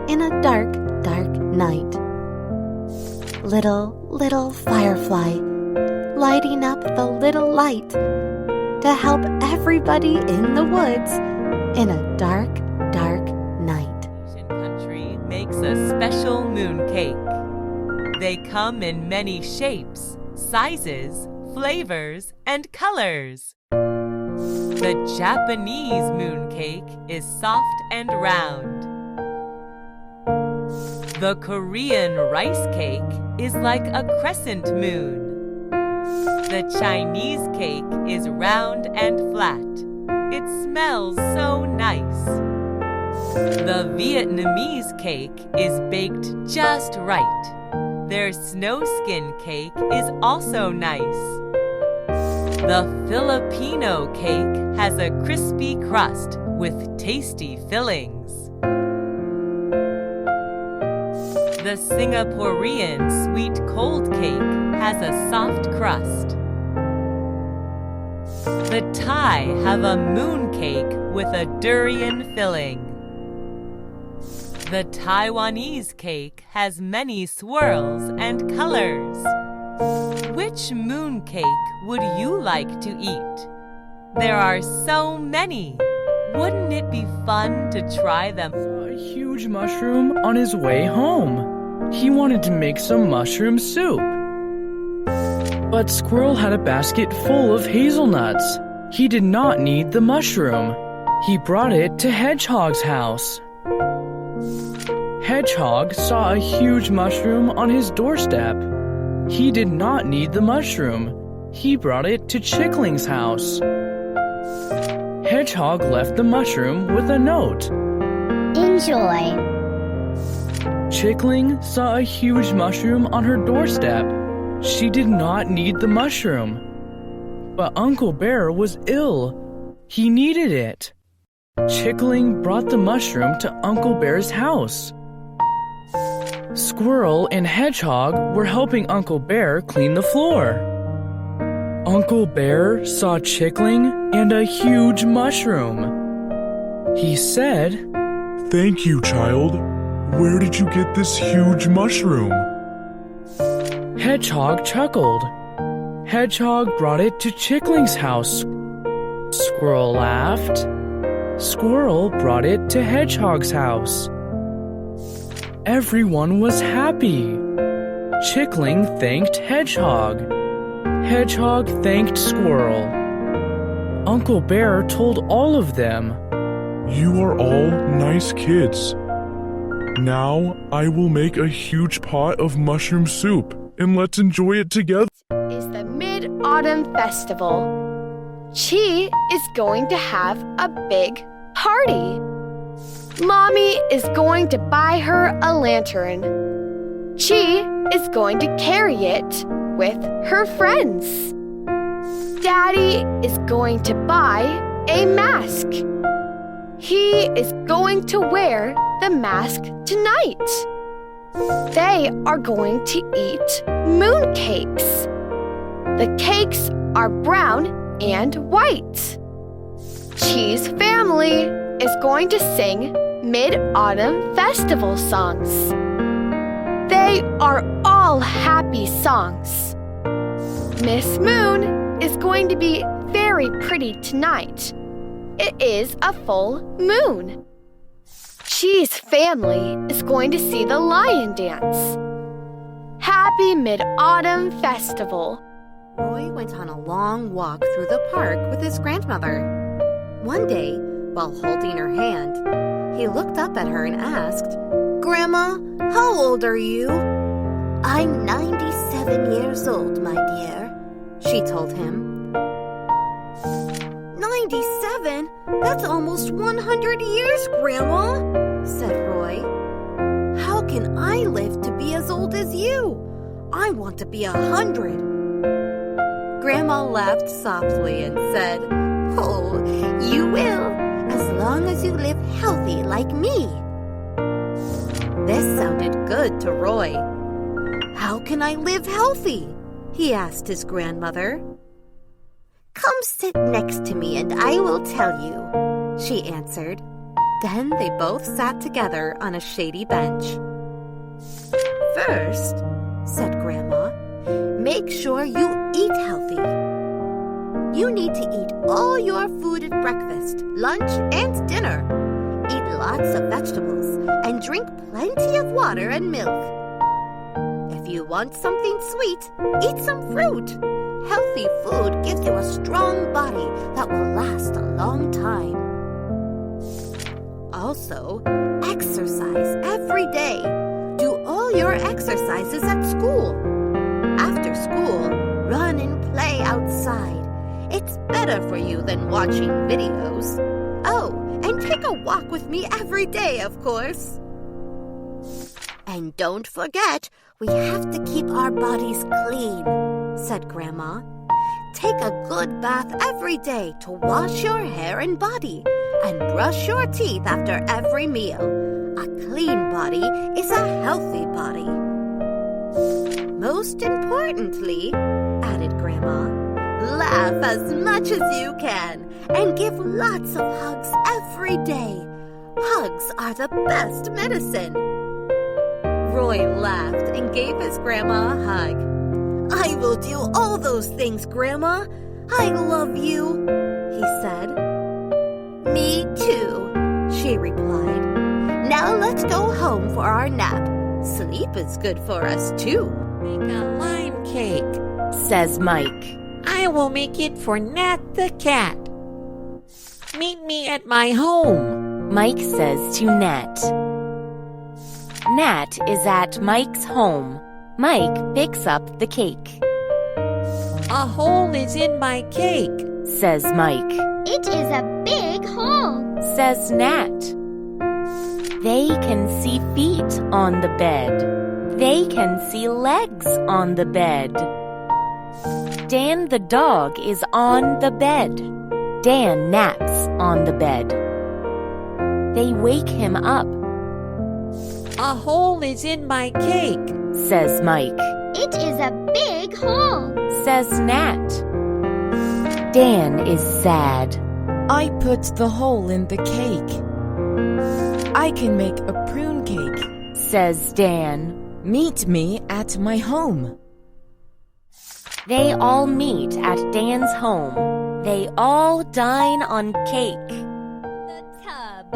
in a dark, dark night. Little firefly, lighting up the little light to help everybody in the woods in a dark, dark night. Asian country makes a special moon cake. They come in many shapes, sizes, flavors, and colors. The Japanese moon cake is soft and round. The Korean rice cake is like a crescent moon. The Chinese cake is round and flat. It smells so nice. The Vietnamese cake is baked just right. Their snow skin cake is also nice. The Filipino cake has a crispy crust with tasty fillings. The Singaporean sweet cold cake has a soft crust. The Thai have a moon cake with a durian filling. The Taiwanese cake has many swirls and colors. Which moon cake would you like to eat? There are so many. Wouldn't it be fun to try them? A huge mushroom on his way home. He wanted to make some mushroom soup. But Squirrel had a basket full of hazelnuts. He did not need the mushroom. He brought it to Hedgehog's house. Hedgehog saw a huge mushroom on his doorstep. He did not need the mushroom. He brought it to Chickling's house. Hedgehog left the mushroom with a note. Enjoy. Chickling saw a huge mushroom on her doorstep. She did not need the mushroom. But Uncle Bear was ill. He needed it. Chickling brought the mushroom to Uncle Bear's house. Squirrel and Hedgehog were helping Uncle Bear clean the floor. Uncle Bear saw Chickling and a huge mushroom. He said, "Thank you, child. Where did you get this huge mushroom?" Hedgehog chuckled. Hedgehog brought it to Chickling's house. Squirrel laughed. Squirrel brought it to Hedgehog's house. Everyone was happy. Chickling thanked Hedgehog. Hedgehog thanked Squirrel. Uncle Bear told all of them, "You are all nice kids. Now I will make a huge pot of mushroom soup, and let's enjoy it together." Is the Mid-Autumn Festival. Chi is going to have a big party. Mommy is going to buy her a lantern. Chi is going to carry it with her friends. Daddy is going to buy a mask. He is going to wear the mask tonight. They are going to eat moon cakes. The cakes are brown and white. Chi's family is going to sing Mid-Autumn Festival songs. They are all happy songs. Miss Moon is going to be very pretty tonight. It is a full moon. Chi's family is going to see the lion dance. Happy Mid-Autumn Festival. Roy went on a long walk through the park with his grandmother. One day, while holding her hand, he looked up at her and asked, "Grandma, how old are you?" "I'm 97 years old, my dear," she told him. 97? That's almost 100 years, Grandma, said Roy. How can I live to be as old as you? I want to be 100. Grandma laughed softly and said, "Oh, you will, as long as you live healthy like me." This sounded good to Roy. "How can I live healthy?" he asked his grandmother. "Come sit next to me and I will tell you," she answered. Then they both sat together on a shady bench. First, said Grandma, make sure you eat healthy. You need to eat all your food at breakfast, lunch, and dinner. Eat lots of vegetables and drink plenty of water and milk. If you want something sweet, eat some fruit. Healthy food gives you a strong body that will last a long time. Also, exercise every day. Do all your exercises at school. After school, run and play outside. It's better for you than watching videos. Oh, and take a walk with me every day, of course. And don't forget, we have to keep our bodies clean, said Grandma. Take a good bath every day to wash your hair and body, and brush your teeth after every meal. A clean body is a healthy body. Most importantly, added Grandma, laugh as much as you can and give lots of hugs every day. Hugs are the best medicine. Roy laughed and gave his grandma a hug. I will do all those things, Grandma. I love you, he said. Me too, she replied. Now let's go home for our nap. Sleep is good for us too. Make a lime cake, says Mike. I will make it for Nat the cat. Meet me at my home, Mike says to Nat. Nat is at Mike's home. Mike picks up the cake. A hole is in my cake, says Mike. It is a big hole, says Nat. They can see feet on the bed. They can see legs on the bed. Dan the dog is on the bed. Dan naps on the bed. They wake him up. A hole is in my cake, says Mike. It is a big hole, says Nat. Dan is sad. I put the hole in the cake. I can make a prune cake, says Dan. Meet me at my home. They all meet at Dan's home. They all dine on cake. The tub.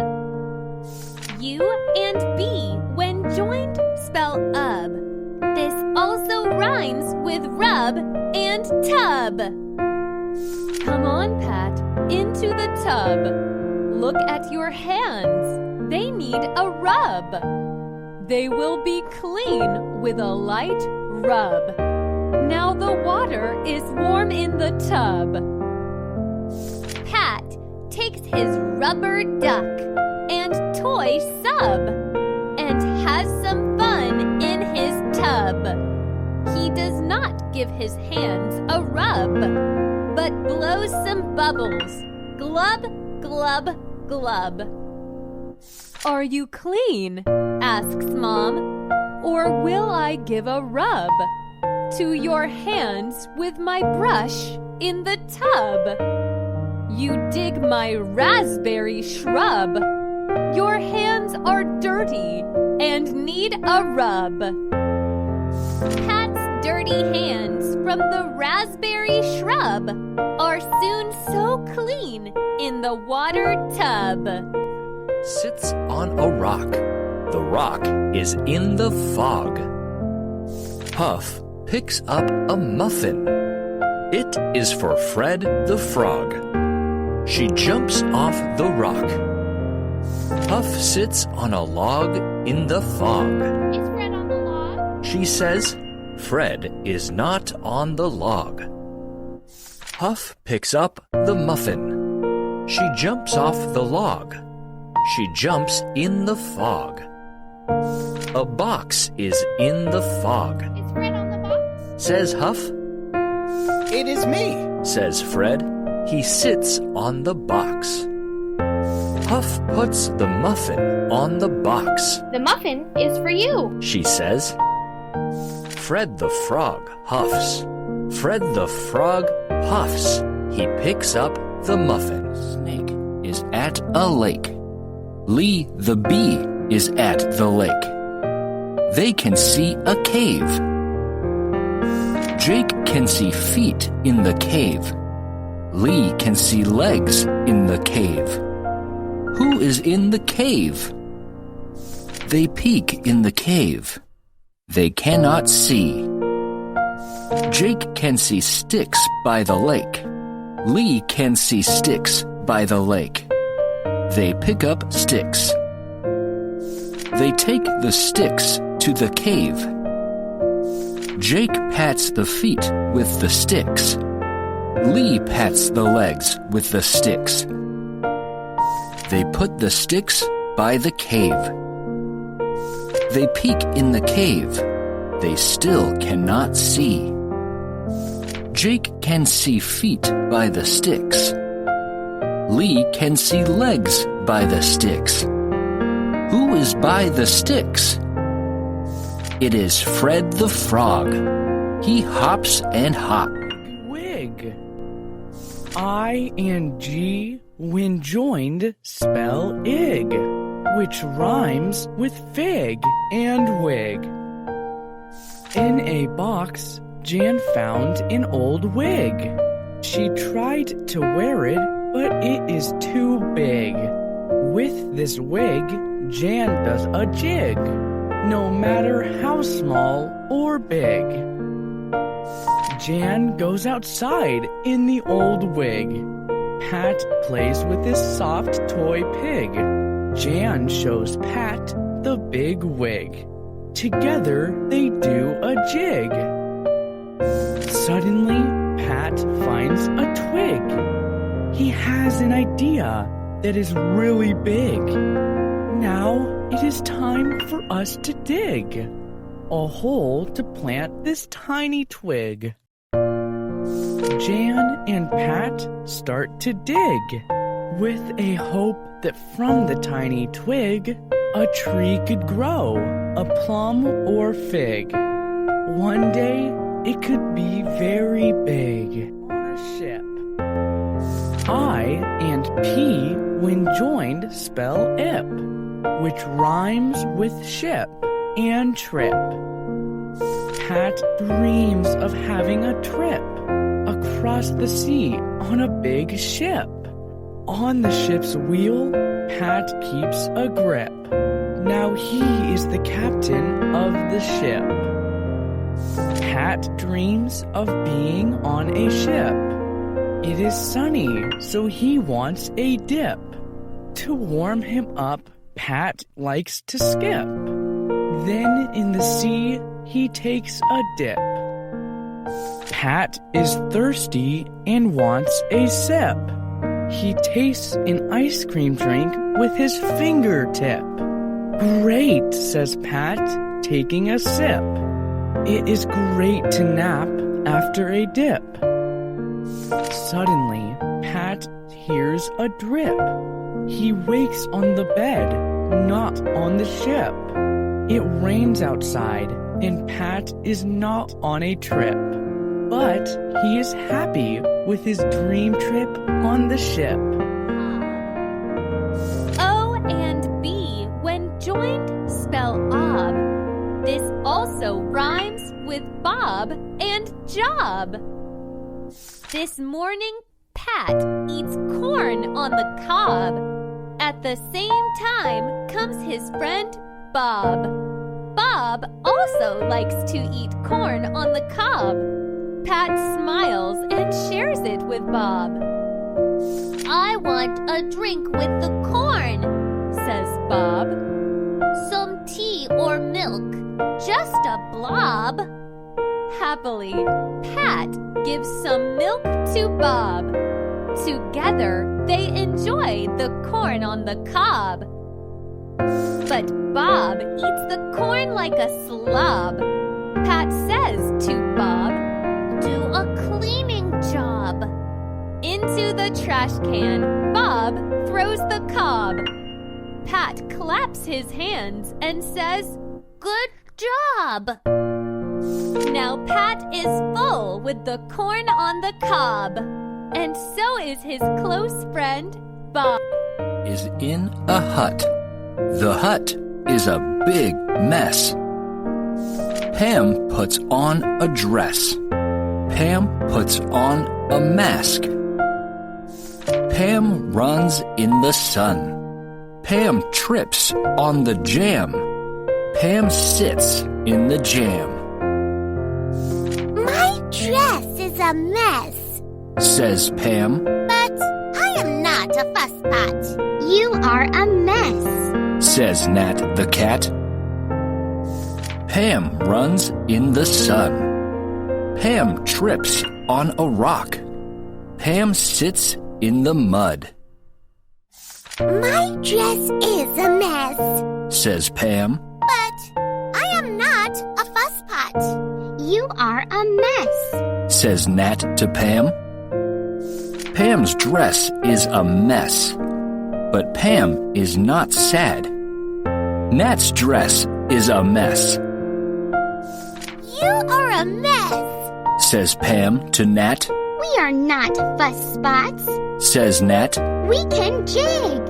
U and B, when joined, spell ub. This also rhymes with rub and tub. Come on, Pat, into the tub. Look at your hands. They need a rub. They will be clean with a light rub. Now the water is warm in the tub. Pat takes his rubber duck and toy sub and has some fun in his tub. He does not give his hands a rub, but blows some bubbles. Glub, glub, glub. Are you clean? Asks Mom. Or will I give a rub to your hands with my brush in the tub? You dig my raspberry shrub. Your hands are dirty and need a rub. Pat's dirty hands from the raspberry shrub are soon so clean in the water tub. Sits on a rock. The rock is in the fog. Puff picks up a muffin. It is for Fred the frog. She jumps off the rock. Puff sits on a log in the fog. Is Fred on the log? She says, Fred is not on the log. Puff picks up the muffin. She jumps off the log. She jumps in the fog. A box is in the fog. Is Fred on the box? Says Huff. It is me, says Fred. He sits on the box. Huff puts the muffin on the box. The muffin is for you, she says. Fred the frog huffs. Fred the frog puffs. He picks up the muffin. Snake is at a lake. Lee the bee is at the lake. They can see a cave. Jake can see feet in the cave. Lee can see legs in the cave. Who is in the cave? They peek in the cave. They cannot see. Jake can see sticks by the lake. Lee can see sticks by the lake. They pick up sticks. They take the sticks to the cave. Jake pats the feet with the sticks. Lee pats the legs with the sticks. They put the sticks by the cave. They peek in the cave. They still cannot see. Jake can see feet by the sticks. Lee can see legs by the sticks. Who is by the sticks? It is Fred the Frog. He hops and hops. Wig. I and G, when joined, spell ig, which rhymes with fig and wig. In a box, Jan found an old wig. She tried to wear it, but it is too big. With this wig, Jan does a jig, no matter how small or big. Jan goes outside in the old wig. Pat plays with this soft toy pig. Jan shows Pat the big wig. Together they do a jig. Suddenly, Pat finds a twig. He has an idea that is really big. Now it is time for us to dig a hole to plant this tiny twig. Jan and Pat start to dig with a hope that from the tiny twig a tree could grow, a plum or fig. One day it could be very big on a ship. I and P, when joined, spell ip, which rhymes with ship and trip. Pat dreams of having a trip across the sea on a big ship. On the ship's wheel, Pat keeps a grip. Now he is the captain of the ship. Pat dreams of being on a ship. It is sunny, so he wants a dip. To warm him up, Pat likes to skip. Then in the sea, he takes a dip. Pat is thirsty and wants a sip. He tastes an ice cream drink with his fingertip. Great, says Pat, taking a sip. It is great to nap after a dip. Suddenly, Pat hears a drip. He wakes on the bed, not on the ship. It rains outside, and Pat is not on a trip. But he is happy with his dream trip on the ship. O and B, when joined, spell ob. This also rhymes with Bob and job. This morning, Pat eats corn on the cob. At the same time comes his friend Bob. Bob also likes to eat corn on the cob. Pat smiles and shares it with Bob. I want a drink with the corn, says Bob. Some tea or milk, just a blob. Happily, Pat gives some milk to Bob. Together, they enjoy the corn on the cob. But Bob eats the corn like a slob. Pat says to Bob, "Do a cleaning job." Into the trash can, Bob throws the cob. Pat claps his hands and says, "Good job." Now Pat is full with the corn on the cob. And so is his close friend, Bob. is in a hut. The hut is a big mess. Pam puts on a dress. Pam puts on a mask. Pam runs in the sun. Pam trips on the jam. Pam sits in the jam. My dress is a mess, Says Pam. but I am not a fusspot. You are a mess, Says Nat the cat. Pam runs in the sun. Pam trips on a rock. Pam sits in the mud. My dress is a mess, Says Pam. but I am not a fusspot. You are a mess. Says Nat to Pam. Pam's dress is a mess, but Pam is not sad. Nat's dress is a mess, You are a mess. says Pam to Nat. We are not fusspot. Says Nat. We can jig.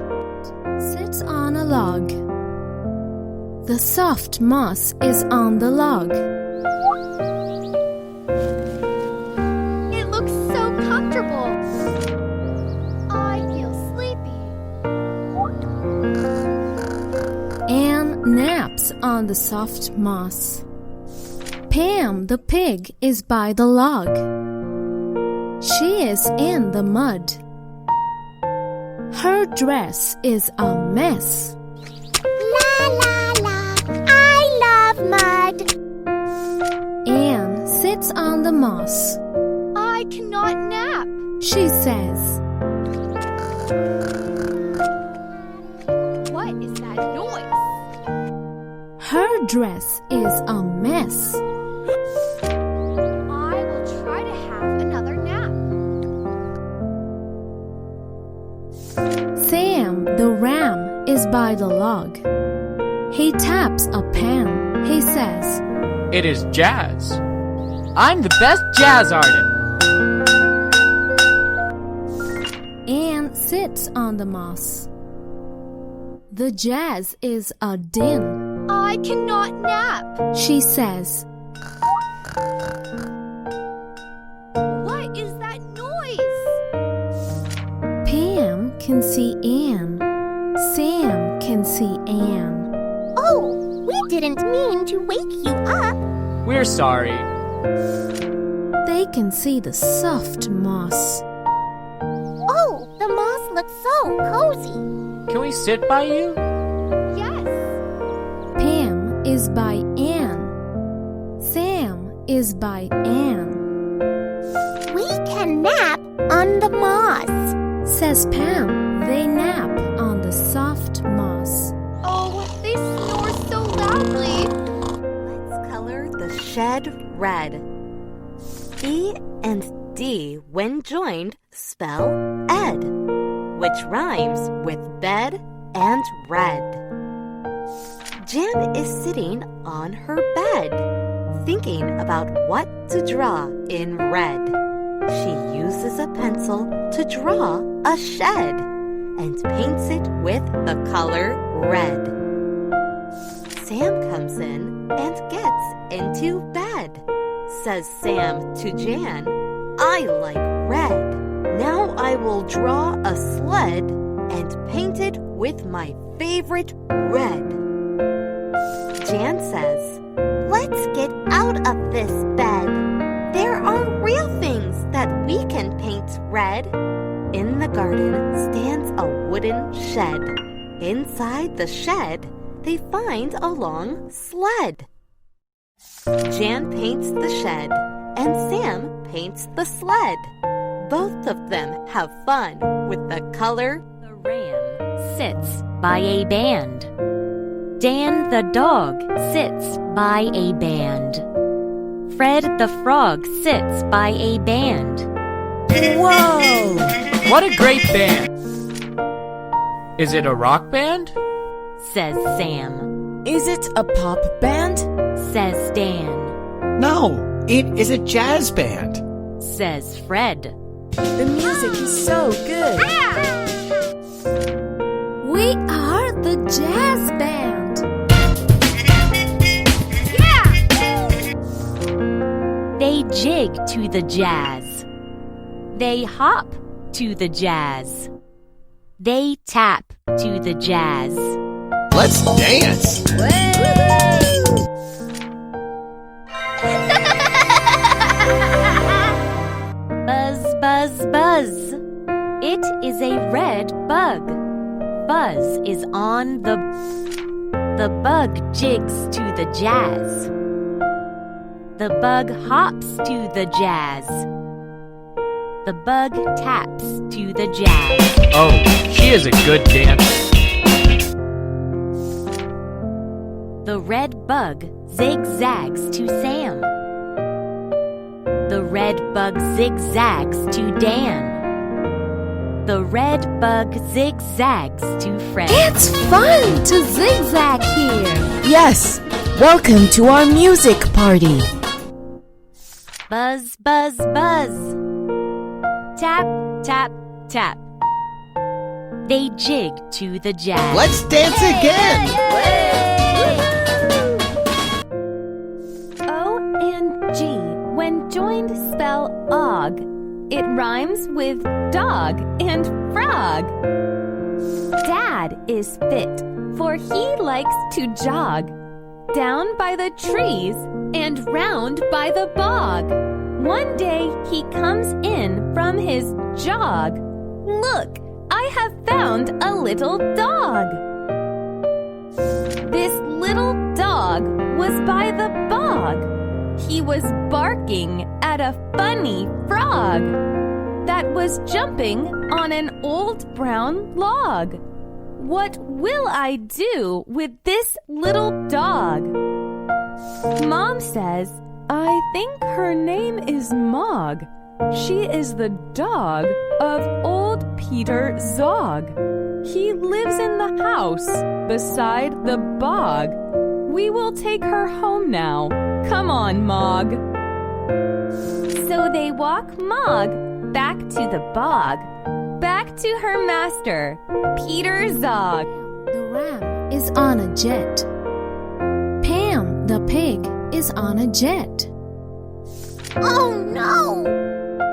Sits on a log. The soft moss is on the log. It looks so comfortable. I feel sleepy. Anne naps on the soft moss. Pam the pig is by the log. She is in the mud. Her dress is a mess. La la la. I love mud. Anne sits on the moss. I cannot nap. She says, What is that noise? her dress is a mess. I will try to have another nap. Sam the ram is by the log. He taps a pan. He says, It is jazz. I'm the best jazz artist. Anne sits on the moss. The jazz is a din. I cannot nap. She says, What is that noise? Pam can see Anne. Sam can see Anne. Oh, we didn't mean to wake you up. We're sorry. They can see the soft moss. Oh, the moss looks so cozy. Can we sit by you? Yes. Pam is by Anne. Sam is by Anne. We can nap on the moss, Says Pam. They nap on the soft moss. Oh, they snore so loudly. Let's color the shed red. E and D, when joined, spell ed, which rhymes with bed and red. Jan is sitting on her bed, thinking about what to draw in red. She uses a pencil to draw a shed and paints it with the color red. Sam comes in and gets into bed. Says Sam to Jan, I like red. Now I will draw a sled and paint it with my favorite red. Jan says, let's get out of this bed. There are real things that we can paint red. In the garden stands a wooden shed. Inside the shed, they find a long sled. Jan paints the shed, and Sam paints the sled. Both of them have fun with the color. The ram sits by a band. Dan the dog sits by a band. Fred the frog sits by a band. Whoa! What a great band! Is it a rock band? Says Sam. Is it a pop band? Says Dan. No, it is a jazz band. Says Fred. The music is so good. to the jazz. They hop to the jazz. They tap to the jazz. Let's dance! Buzz, buzz, buzz. It is a red bug. Buzz is on the... The bug jigs to the jazz. The bug hops to the jazz. The bug taps to the jazz. Oh, she is a good dancer. The red bug zigzags to Sam. The red bug zigzags to Dan. The red bug zigzags to Fred. It's fun to zigzag here. Yes, welcome to our music party. Buzz, buzz, buzz. Tap, tap, tap. They jig to the jazz. Let's dance again! O and G, when joined, spell og. It rhymes with dog and frog. Dad is fit, for he likes to jog down by the trees and round by the bog. One day he comes in from his jog. Look, I have found a little dog. This little dog was by the bog. He was barking at a funny frog that was jumping on an old brown log. What will I do with this little dog? Mom says, I think her name is Mog. She is the dog of old Peter Zog. He lives in the house beside the bog. We will take her home now. Come on, Mog. So they walk Mog back to the bog, back to her master, Peter Zog. The ram is on a jet. Pam, the pig, is on a jet. Oh no!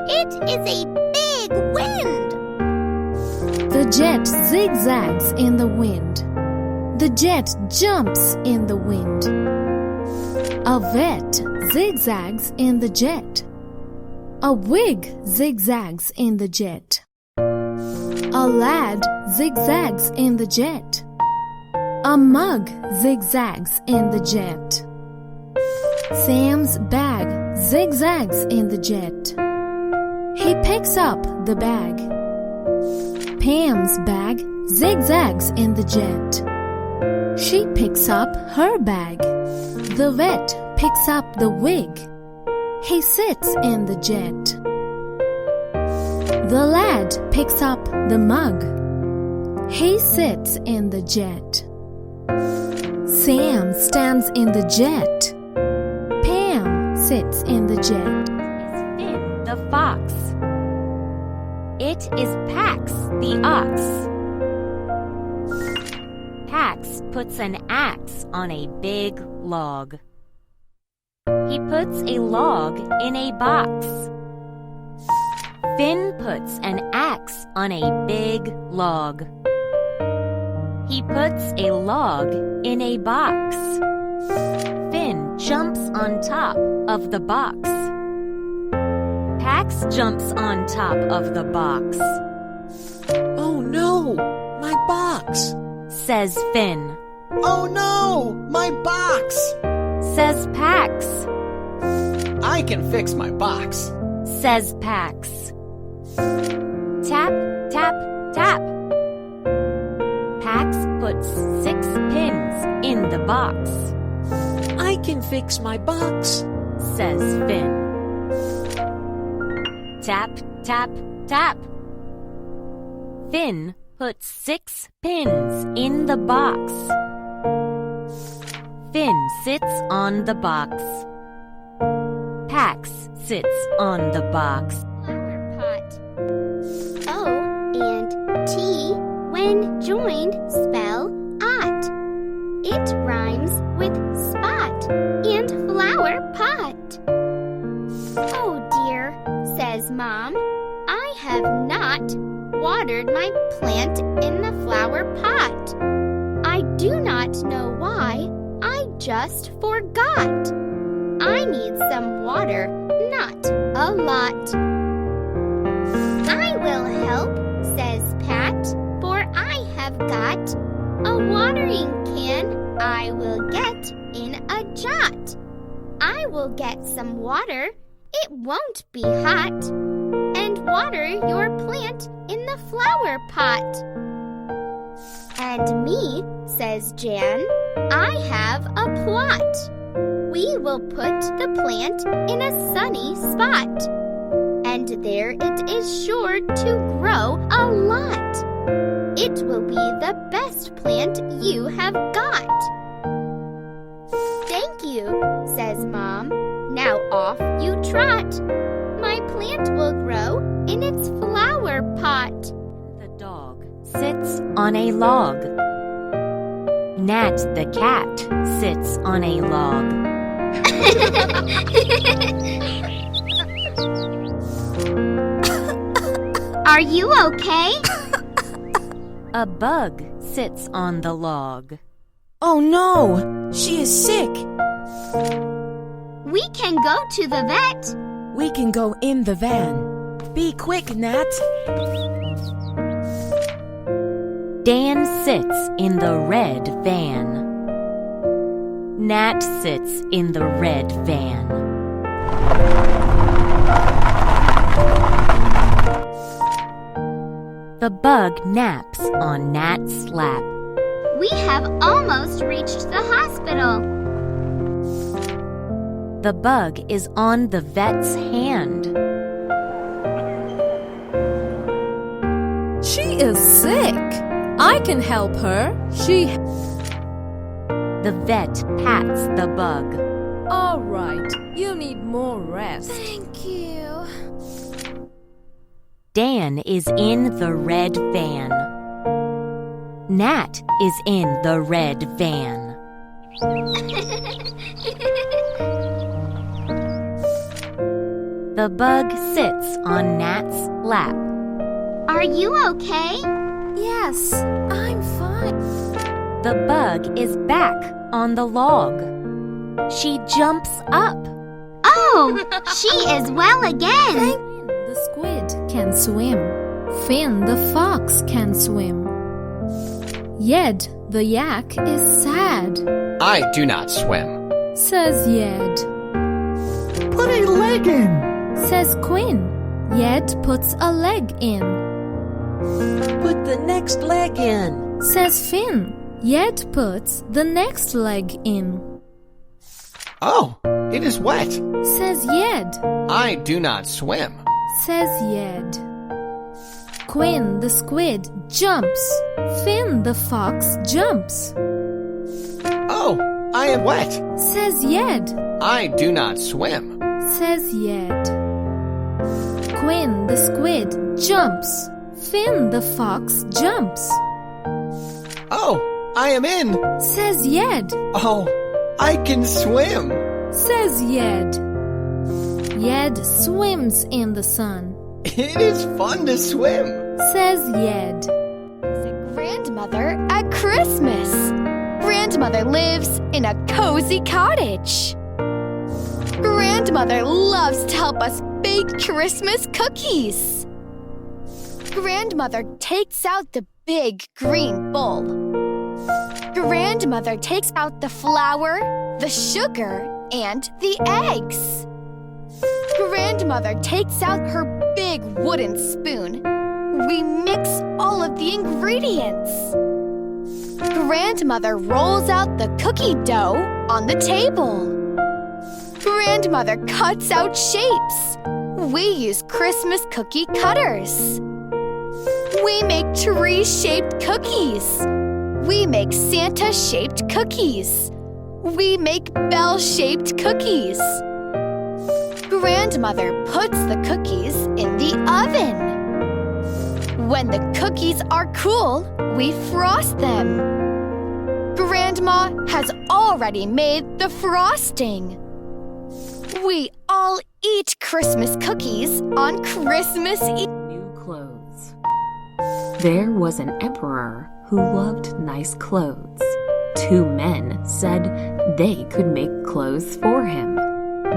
It is a big wind! The jet zigzags in the wind. The jet jumps in the wind. A vet zigzags in the jet. A wig zigzags in the jet. A lad zigzags in the jet. A mug zigzags in the jet. Sam's bag zigzags in the jet. He picks up the bag. Pam's bag zigzags in the jet. She picks up her bag. The vet picks up the wig. He sits in the jet. The lad picks up the mug. He sits in the jet. Sam stands in the jet. Pam sits in the jet. Finn the fox. It is Pax the ox. Pax puts an axe on a big log. He puts a log in a box. Finn puts an axe on a big log. He puts a log in a box. Finn jumps on top of the box. Pax jumps on top of the box. Oh no, my box, says Finn. Oh no, my box, says Pax. I can fix my box, says Pax. Tap, tap, tap. Pax puts 6 pins in the box. I can fix my box, says Finn. Tap, tap, tap. Finn puts 6 pins in the box. Finn sits on the box. Pax sits on the box. Flower pot. O and T, when joined, spell ot. It rhymes with spot and flower pot. Oh dear, watered my plant in the flower pot. I do not know why, I just forgot. I need some water, not a lot. I will help, says Pat, for I have got a watering can I will get in a jot. I will get some water, it won't be hot, and water your plant in the flower pot. And me, says Jan, I have a plot. We will put the plant in a sunny spot, and there it is sure to grow a lot. It will be the best plant you have got. Thank you, says Mom. Now off you trot. My plant will grow in its flower pot. The dog sits on a log. Nat the cat sits on a log. Are you okay? A bug sits on the log. Oh no! She is sick! We can go to the vet. We can go in the van. Be quick, Nat! Dan sits in the red van. Nat sits in the red van. The bug naps on Nat's lap. We have almost reached the hospital. The bug is on the vet's hand. She is sick. I can help her. The vet pats the bug. All right, you need more rest. Thank you. Dan is in the red van. Nat is in the red van. The bug sits on Nat's lap. Are you okay? Yes, I'm fine. The bug is back on the log. She jumps up. Oh, she is well again. The squid can swim. Finn the fox can swim. Yed the yak is sad, I do not swim. says Yed. Put a leg in, Says Quinn. Yed puts a leg in, Put the next leg in. says Finn. Yed puts the next leg in, Oh, it is wet. says Yed. I do not swim. Says Yed. Quinn the squid jumps. Finn the fox jumps. Oh, I am wet. Says Yed. I do not swim. Says Yed. Quinn the squid jumps. Finn the fox jumps. Oh, I am in. Says Yed. Oh, I can swim. Says Yed. Yed swims in the sun. It is fun to swim. Says Yed. Grandmother at Christmas. Grandmother lives in a cozy cottage. Grandmother loves to help us bake Christmas cookies. Grandmother takes out the big green bowl. Grandmother takes out the flour, the sugar, and the eggs. Grandmother takes out her big wooden spoon. We mix all of the ingredients. Grandmother rolls out the cookie dough on the table. Grandmother cuts out shapes. We use Christmas cookie cutters. We make tree-shaped cookies. We make Santa-shaped cookies. We make bell-shaped cookies. Grandmother puts the cookies in the oven. When the cookies are cool, we frost them. Grandma has already made the frosting. We all eat Christmas cookies on Christmas Eve. New clothes. There was an emperor who loved nice clothes. 2 men said they could make clothes for him.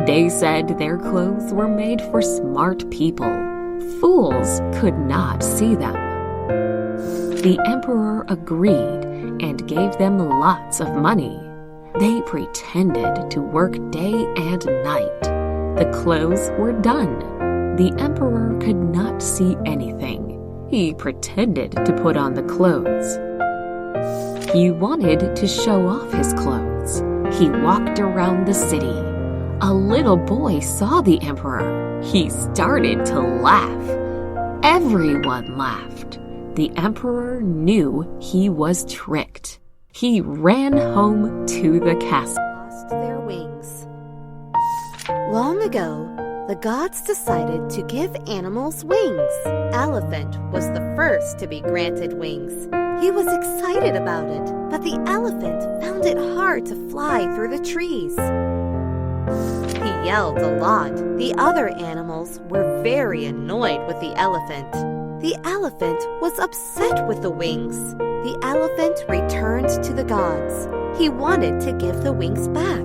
They said their clothes were made for smart people. Fools could not see them. The emperor agreed and gave them lots of money. They pretended to work day and night. The clothes were done. The emperor could not see anything. He pretended to put on the clothes. He wanted to show off his clothes. He walked around the city. A little boy saw the emperor. He started to laugh. Everyone laughed. The emperor knew he was tricked. He ran home to the castle. Lost their wings. Long ago, the gods decided to give animals wings. Elephant was the first to be granted wings. He was excited about it, but the elephant found it hard to fly through the trees. He yelled a lot. The other animals were very annoyed with the elephant. The elephant was upset with the wings. The elephant returned to the gods. He wanted to give the wings back.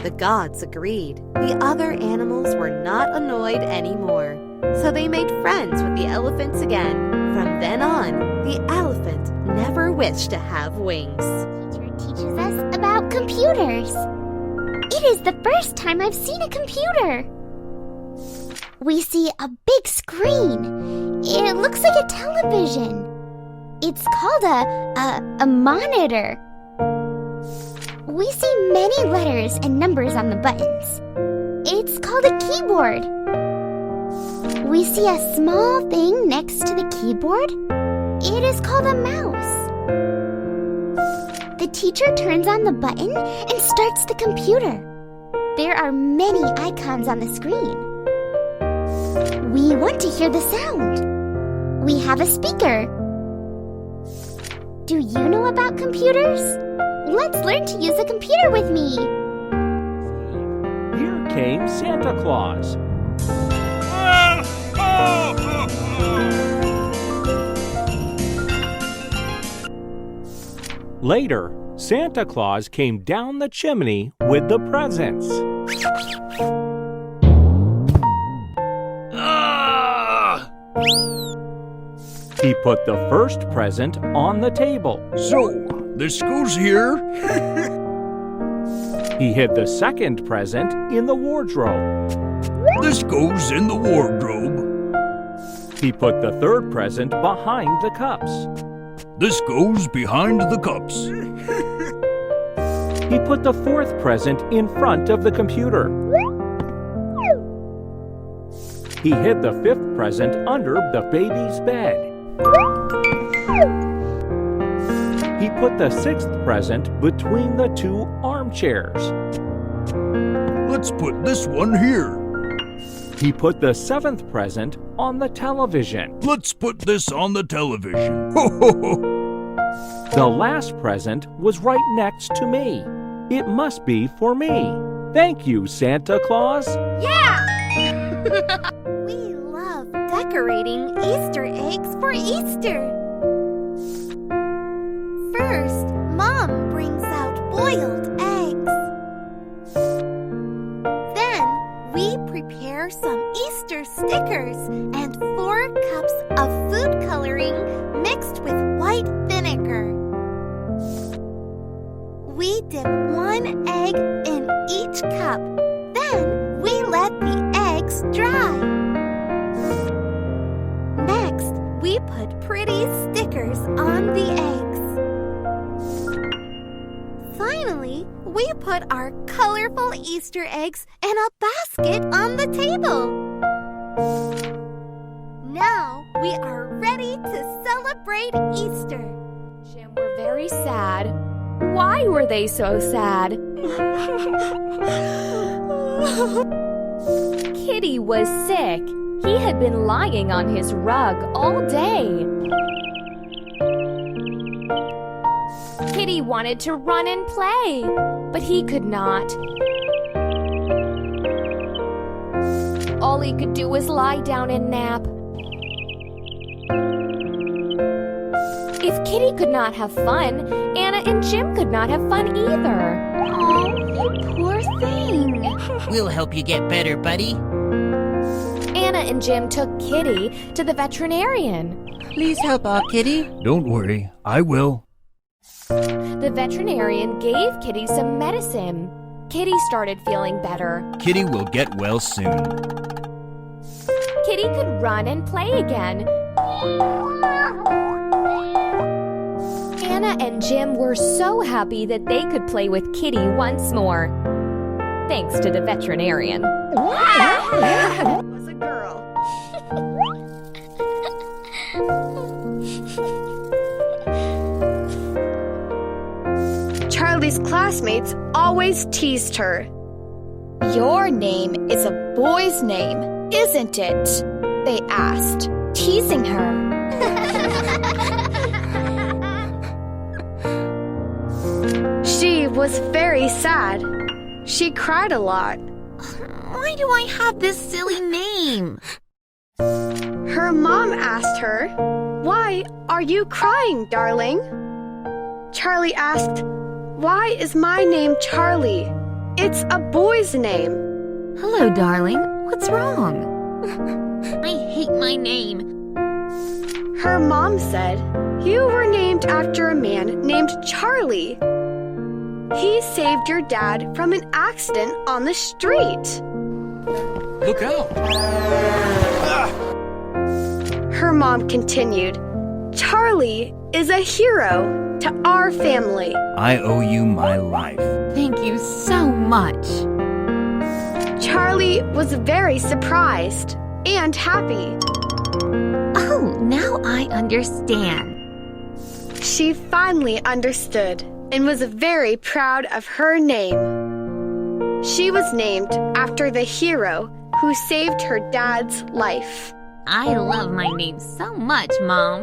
The gods agreed. The other animals were not annoyed anymore, so they made friends with the elephants again. From then on, the elephant never wished to have wings. Teacher teaches us about computers. It is the first time I've seen a computer. We see a big screen. It looks like a television. It's called a monitor. We see many letters and numbers on the buttons. It's called a keyboard. We see a small thing next to the keyboard. It is called a mouse. The teacher turns on the button and starts the computer. There are many icons on the screen. We want to hear the sound. We have a speaker. Do you know about computers? Let's learn to use a computer with me. Here came Santa Claus. Later, Santa Claus came down the chimney with the presents. He put the first present on the table. So, this goes here. He hid the second present in the wardrobe. This goes in the wardrobe. He put the third present behind the cups. This goes behind the cups. He put the fourth present in front of the computer. He hid the fifth present under the baby's bed. He put the sixth present between the 2 armchairs. Let's put this one here. He put the seventh present on the television. Let's put this on the television. Ho, ho, ho. The last present was right next to me. It must be for me. Thank you, Santa Claus. Yeah! We love decorating Easter eggs for Easter. First, Mom brings out boiled eggs. Then, we prepare some Easter stickers and 4 cups of food coloring mixed with white vinegar. We dip 1 egg in each cup. Then, we let the eggs dry. Next, we put pretty stickers on the eggs. Finally, we put our colorful Easter eggs in a basket on the table. Now we are ready to celebrate Easter. Jim were very sad. Why were they so sad? Kitty was sick. He had been lying on his rug all day. Kitty wanted to run and play, but he could not. All he could do was lie down and nap. If Kitty could not have fun, Anna and Jim could not have fun either. Oh, you poor thing. We'll help you get better, buddy. Anna and Jim took Kitty to the veterinarian. Please help our Kitty. Don't worry, I will. The veterinarian gave Kitty some medicine. Kitty started feeling better. Kitty will get well soon. Kitty could run and play again. Anna and Jim were so happy that they could play with Kitty once more. Thanks to the veterinarian. Was a girl. Charlie's classmates always teased her. Your name is a boy's name, isn't it? They asked, teasing her. She was very sad. She cried a lot. Why do I have this silly name? Her mom asked her, "Why are you crying, darling?" Charlie asked, "Why is my name Charlie? It's a boy's name." Hello, darling. What's wrong? I hate my name. Her mom said, "You were named after a man named Charlie. He saved your dad from an accident on the street." Look out! Her mom continued, "Charlie is a hero to our family." I owe you my life. Thank you so much. Charlie was very surprised and happy. Oh, now I understand. She finally understood and was very proud of her name. She was named after the hero who saved her dad's life. I love my name so much, Mom.